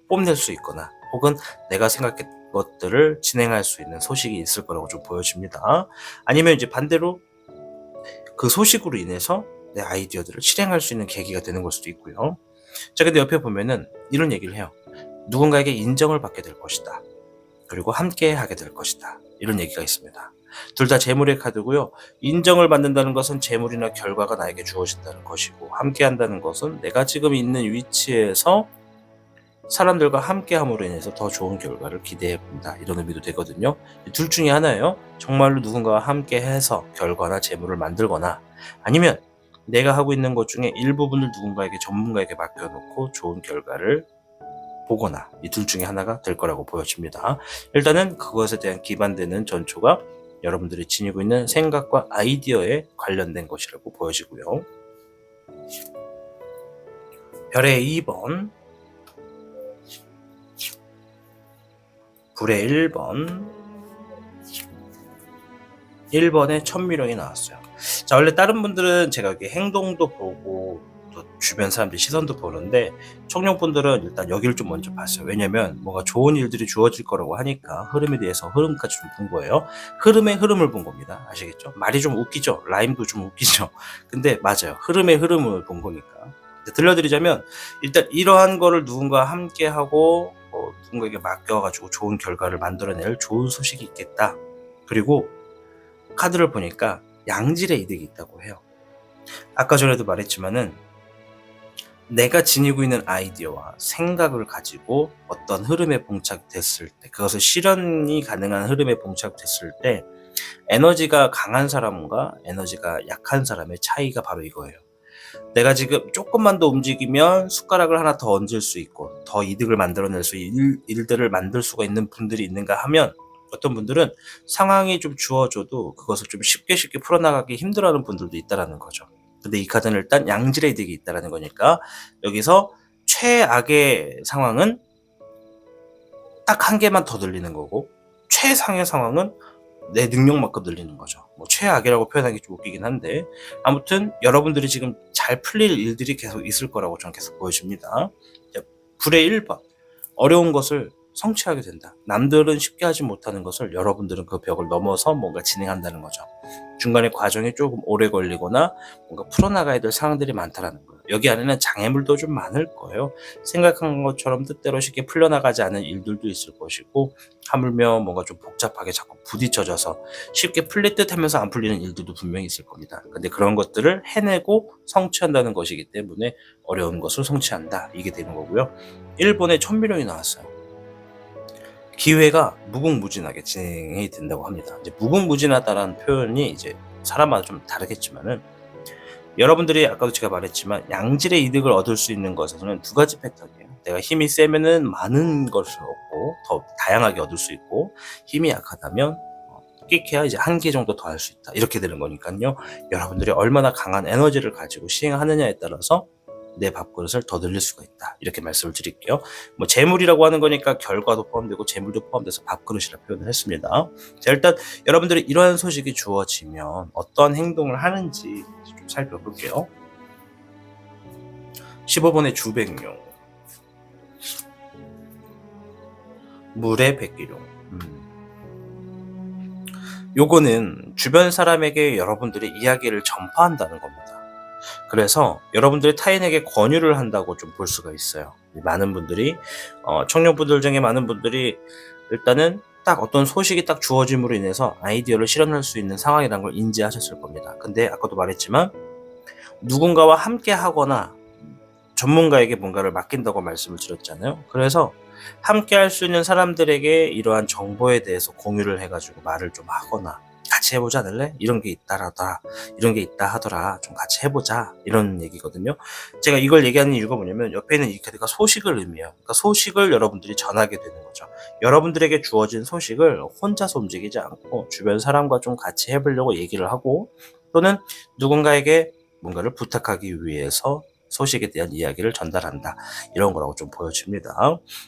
뽐낼 수 있거나 혹은 내가 생각했던 것들을 진행할 수 있는 소식이 있을 거라고 좀 보여집니다. 아니면 이제 반대로 그 소식으로 인해서 내 아이디어들을 실행할 수 있는 계기가 되는 걸 수도 있고요. 자, 근데 옆에 보면은 이런 얘기를 해요. 누군가에게 인정을 받게 될 것이다. 그리고 함께 하게 될 것이다. 이런 얘기가 있습니다. 둘 다 재물의 카드고요. 인정을 받는다는 것은 재물이나 결과가 나에게 주어진다는 것이고, 함께 한다는 것은 내가 지금 있는 위치에서 사람들과 함께 함으로 인해서 더 좋은 결과를 기대해 본다. 이런 의미도 되거든요. 둘 중에 하나예요. 정말로 누군가와 함께 해서 결과나 재물을 만들거나, 아니면 내가 하고 있는 것 중에 일부분을 누군가에게 전문가에게 맡겨놓고 좋은 결과를 보거나, 이 둘 중에 하나가 될 거라고 보여집니다. 일단은 그것에 대한 기반되는 전초가 여러분들이 지니고 있는 생각과 아이디어에 관련된 것이라고 보여지고요. 별의 2번, 불의 1번, 1번에 천미령이 나왔어요. 자, 원래 다른 분들은 제가 여기 행동도 보고 또 주변 사람들 시선도 보는데, 청룡분들은 일단 여기를 좀 먼저 봤어요. 왜냐면 뭔가 좋은 일들이 주어질 거라고 하니까 흐름에 대해서 흐름까지 좀 본 거예요. 흐름의 흐름을 본 겁니다. 아시겠죠? 말이 좀 웃기죠? 라임도 좀 웃기죠? 근데 맞아요. 흐름의 흐름을 본 거니까. 들려드리자면, 일단 이러한 거를 누군가 함께 하고 누군가에게 맡겨가지고 좋은 결과를 만들어낼 좋은 소식이 있겠다. 그리고 카드를 보니까 양질의 이득이 있다고 해요. 아까 전에도 말했지만은 내가 지니고 있는 아이디어와 생각을 가지고 어떤 흐름에 봉착됐을 때, 그것을 실현이 가능한 흐름에 봉착됐을 때 에너지가 강한 사람과 에너지가 약한 사람의 차이가 바로 이거예요. 내가 지금 조금만 더 움직이면 숟가락을 하나 더 얹을 수 있고 더 이득을 만들어낼 수 있는 일들을 만들 수가 있는 분들이 있는가 하면, 어떤 분들은 상황이 좀 주어져도 그것을 좀 쉽게 풀어나가기 힘들어하는 분들도 있다라는 거죠. 근데 이 카드는 일단 양질의 이득이 있다라는 거니까, 여기서 최악의 상황은 딱 한 개만 더 늘리는 거고, 최상의 상황은 내 능력만큼 늘리는 거죠. 뭐 최악이라고 표현하기 좀 웃기긴 한데, 아무튼 여러분들이 지금 잘 풀릴 일들이 계속 있을 거라고 저는 계속 보여집니다. 불의 1번, 어려운 것을 성취하게 된다. 남들은 쉽게 하지 못하는 것을 여러분들은 그 벽을 넘어서 뭔가 진행한다는 거죠. 중간에 과정이 조금 오래 걸리거나 뭔가 풀어나가야 될 상황들이 많다라는 거예요. 여기 안에는 장애물도 좀 많을 거예요. 생각한 것처럼 뜻대로 쉽게 풀려나가지 않은 일들도 있을 것이고, 하물며 뭔가 좀 복잡하게 자꾸 부딪혀져서 쉽게 풀릴 듯 하면서 안 풀리는 일들도 분명히 있을 겁니다. 근데 그런 것들을 해내고 성취한다는 것이기 때문에 어려운 것을 성취한다. 이게 되는 거고요. 일본의 천미령이 나왔어요. 기회가 무궁무진하게 진행이 된다고 합니다. 이제 무궁무진하다라는 표현이 이제 사람마다 좀 다르겠지만은, 여러분들이 아까도 제가 말했지만 양질의 이득을 얻을 수 있는 것에서는 두 가지 패턴이에요. 내가 힘이 세면은 많은 것을 얻고 더 다양하게 얻을 수 있고, 힘이 약하다면 끼케야 이제 한 개 정도 더 할 수 있다. 이렇게 되는 거니까요. 여러분들이 얼마나 강한 에너지를 가지고 시행하느냐에 따라서 내 밥그릇을 더 늘릴 수가 있다. 이렇게 말씀을 드릴게요. 뭐 재물이라고 하는 거니까 결과도 포함되고 재물도 포함돼서 밥그릇이라 표현을 했습니다. 자, 일단 여러분들이 이러한 소식이 주어지면 어떤 행동을 하는지 좀 살펴볼게요. 15번의 주백룡, 물의 백기룡. 요거는 주변 사람에게 여러분들의 이야기를 전파한다는 겁니다. 그래서 여러분들이 타인에게 권유를 한다고 좀 볼 수가 있어요. 많은 분들이 청년분들 중에 많은 분들이 일단은 딱 어떤 소식이 딱 주어짐으로 인해서 아이디어를 실현할 수 있는 상황이라는 걸 인지하셨을 겁니다. 근데 아까도 말했지만 누군가와 함께 하거나 전문가에게 뭔가를 맡긴다고 말씀을 드렸잖아요. 그래서 함께 할 수 있는 사람들에게 이러한 정보에 대해서 공유를 해가지고 말을 좀 하거나 같이 해보지 않을래? 이런 게 있다라다, 이런 게 있다 하더라. 좀 같이 해보자. 이런 얘기거든요. 제가 이걸 얘기하는 이유가 뭐냐면 옆에 있는 이 카드가 소식을 의미해요. 그러니까 소식을 여러분들이 전하게 되는 거죠. 여러분들에게 주어진 소식을 혼자서 움직이지 않고 주변 사람과 좀 같이 해보려고 얘기를 하고 또는 누군가에게 뭔가를 부탁하기 위해서 소식에 대한 이야기를 전달한다. 이런 거라고 좀 보여집니다.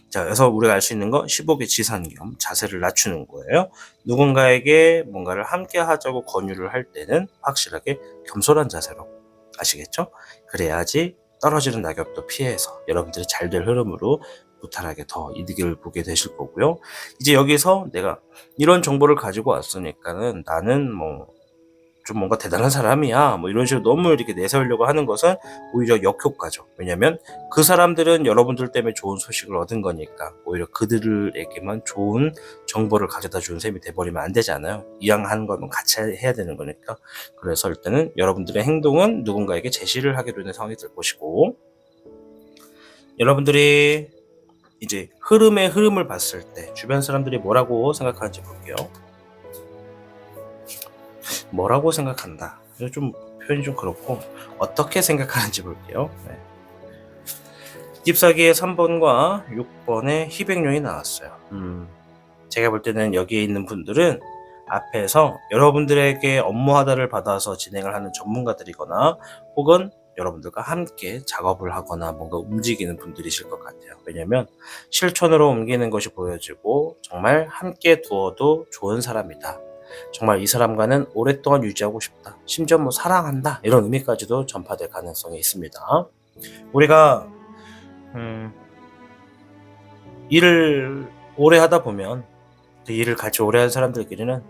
자, 그래서 우리가 알 수 있는 건 15개 지산겸 자세를 낮추는 거예요. 누군가에게 뭔가를 함께 하자고 권유를 할 때는 확실하게 겸손한 자세로. 아시겠죠? 그래야지 떨어지는 낙엽도 피해서 여러분들이 잘 될 흐름으로 무탈하게 더 이득을 보게 되실 거고요. 이제 여기서 내가 이런 정보를 가지고 왔으니까는 나는 좀 뭔가 대단한 사람이야 이런 식으로 너무 이렇게 내세우려고 하는 것은 오히려 역효과죠. 왜냐면 그 사람들은 여러분들 때문에 좋은 소식을 얻은 거니까 오히려 그들에게만 좋은 정보를 가져다 주는 셈이 돼버리면 안 되잖아요. 이왕 하는 거면 같이 해야 되는 거니까. 그래서 일단은 여러분들의 행동은 누군가에게 제시를 하게 되는 상황이 될 것이고, 여러분들이 이제 흐름을 봤을 때 주변 사람들이 뭐라고 생각하는지 볼게요. 뭐라고 생각한다. 좀 표현이 좀 그렇고 어떻게 생각하는지 볼게요. 네. 잎사귀의 3번과 6번의 희백룡이 나왔어요. 제가 볼 때는 여기에 있는 분들은 앞에서 여러분들에게 업무 하다를 받아서 진행을 하는 전문가들이거나 혹은 여러분들과 함께 작업을 하거나 뭔가 움직이는 분들이실 것 같아요. 왜냐면 실천으로 옮기는 것이 보여지고 정말 함께 두어도 좋은 사람이다. 정말 이 사람과는 오랫동안 유지하고 싶다. 심지어 사랑한다. 이런 의미까지도 전파될 가능성이 있습니다. 우리가 일을 오래 하다 보면 그 일을 같이 오래 한 사람들끼리는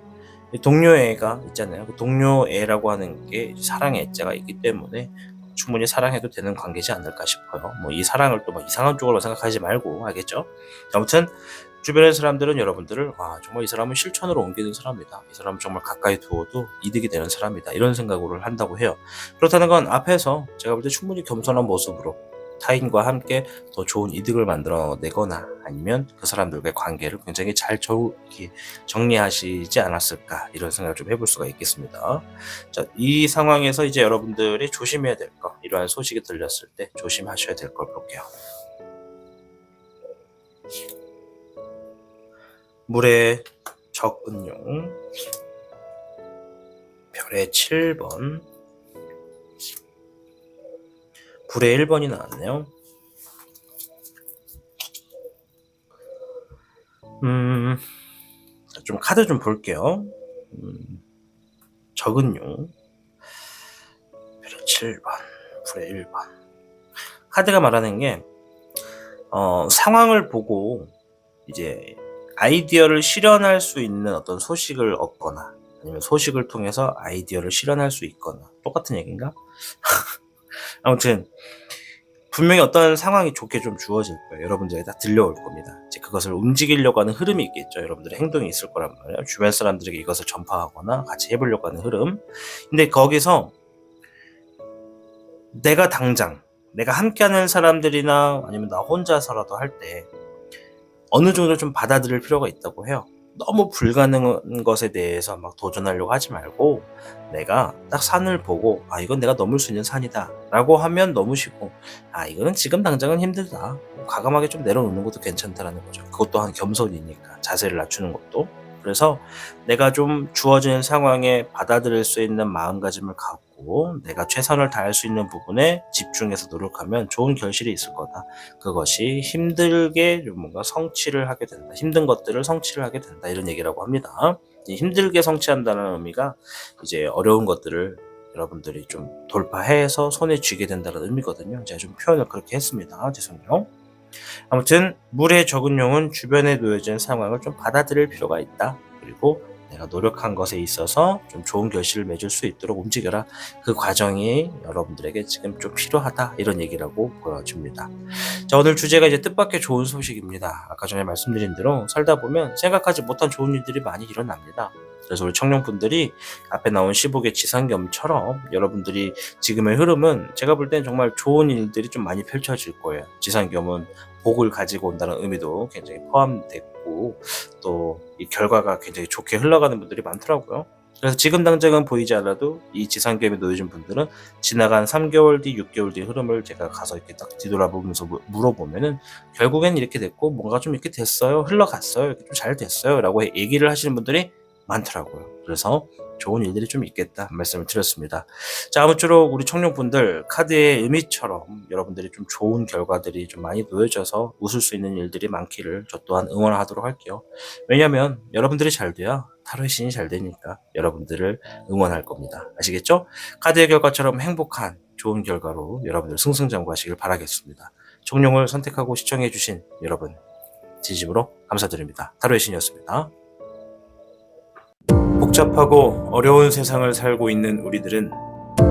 동료애가 있잖아요. 그 동료애라고 하는 게 사랑의 애자가 있기 때문에 충분히 사랑해도 되는 관계지 않을까 싶어요. 이 사랑을 또 이상한 쪽으로 생각하지 말고, 알겠죠? 아무튼 주변의 사람들은 여러분들을 정말 이 사람은 실천으로 옮기는 사람이다. 이 사람은 정말 가까이 두어도 이득이 되는 사람이다. 이런 생각으로 한다고 해요. 그렇다는 건 앞에서 제가 볼 때 충분히 겸손한 모습으로 타인과 함께 더 좋은 이득을 만들어내거나 아니면 그 사람들과의 관계를 굉장히 잘 정리하시지 않았을까, 이런 생각을 좀 해볼 수가 있겠습니다. 자, 이 상황에서 이제 여러분들이 조심해야 될 거, 이러한 소식이 들렸을 때 조심하셔야 될 걸 볼게요. 물의 적은용, 별의 7번, 불의 1번이 나왔네요. 좀 카드 좀 볼게요. 적은용, 별의 7번, 불의 1번. 카드가 말하는 게 상황을 보고 이제 아이디어를 실현할 수 있는 어떤 소식을 얻거나 아니면 소식을 통해서 아이디어를 실현할 수 있거나, 똑같은 얘기인가? 아무튼 분명히 어떤 상황이 좋게 좀 주어질 거예요. 여러분들에게 다 들려올 겁니다. 이제 그것을 움직이려고 하는 흐름이 있겠죠. 여러분들의 행동이 있을 거란 말이에요. 주변 사람들에게 이것을 전파하거나 같이 해보려고 하는 흐름. 근데 거기서 내가 함께하는 사람들이나 아니면 나 혼자서라도 할 때 어느 정도 좀 받아들일 필요가 있다고 해요. 너무 불가능한 것에 대해서 도전하려고 하지 말고 내가 딱 산을 보고 이건 내가 넘을 수 있는 산이다 라고 하면 넘으시고, 이거는 지금 당장은 힘들다, 과감하게 좀 내려놓는 것도 괜찮다라는 거죠. 그것 또한 겸손이니까, 자세를 낮추는 것도. 그래서 내가 좀 주어진 상황에 받아들일 수 있는 마음가짐을 갖고 내가 최선을 다할 수 있는 부분에 집중해서 노력하면 좋은 결실이 있을 거다. 그것이 힘들게 뭔가 성취를 하게 된다. 힘든 것들을 성취를 하게 된다. 이런 얘기라고 합니다. 힘들게 성취한다는 의미가 이제 어려운 것들을 여러분들이 좀 돌파해서 손에 쥐게 된다는 의미거든요. 제가 좀 표현을 그렇게 했습니다. 죄송해요. 아무튼 물의 적은 용은 주변에 놓여진 상황을 좀 받아들일 필요가 있다. 그리고 내가 노력한 것에 있어서 좀 좋은 결실을 맺을 수 있도록 움직여라. 그 과정이 여러분들에게 지금 좀 필요하다. 이런 얘기라고 보여집니다. 자, 오늘 주제가 이제 뜻밖의 좋은 소식입니다. 아까 전에 말씀드린 대로 살다 보면 생각하지 못한 좋은 일들이 많이 일어납니다. 그래서 우리 청년분들이 앞에 나온 15개 지상겸처럼 여러분들이 지금의 흐름은 제가 볼 땐 정말 좋은 일들이 좀 많이 펼쳐질 거예요. 지상겸은 복을 가지고 온다는 의미도 굉장히 포함됐고 또 이 결과가 굉장히 좋게 흘러가는 분들이 많더라고요. 그래서 지금 당장은 보이지 않아도 이 지상겸에 놓여진 분들은 지나간 3개월 뒤, 6개월 뒤 흐름을 제가 가서 이렇게 딱 뒤돌아보면서 물어보면은 결국엔 이렇게 됐고 뭔가 좀 이렇게 됐어요. 흘러갔어요. 이렇게 좀 잘 됐어요. 라고 얘기를 하시는 분들이 많더라고요. 그래서 좋은 일들이 좀 있겠다 말씀을 드렸습니다. 자, 아무쪼록 우리 청년분들 카드의 의미처럼 여러분들이 좀 좋은 결과들이 좀 많이 놓여져서 웃을 수 있는 일들이 많기를 저 또한 응원하도록 할게요. 왜냐면 여러분들이 잘 돼야 타로의 신이 잘 되니까 여러분들을 응원할 겁니다. 아시겠죠? 카드의 결과처럼 행복한 좋은 결과로 여러분들 승승장구하시길 바라겠습니다. 청룡을 선택하고 시청해주신 여러분 진심으로 감사드립니다. 타로의 신이었습니다. 복잡하고 어려운 세상을 살고 있는 우리들은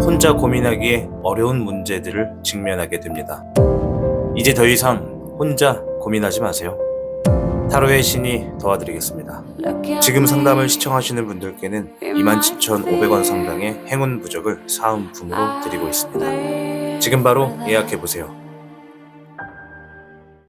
혼자 고민하기에 어려운 문제들을 직면하게 됩니다. 이제 더 이상 혼자 고민하지 마세요. 타로의 신이 도와드리겠습니다. 지금 상담을 시청하시는 분들께는 27,500원 상당의 행운 부적을 사은품으로 드리고 있습니다. 지금 바로 예약해보세요.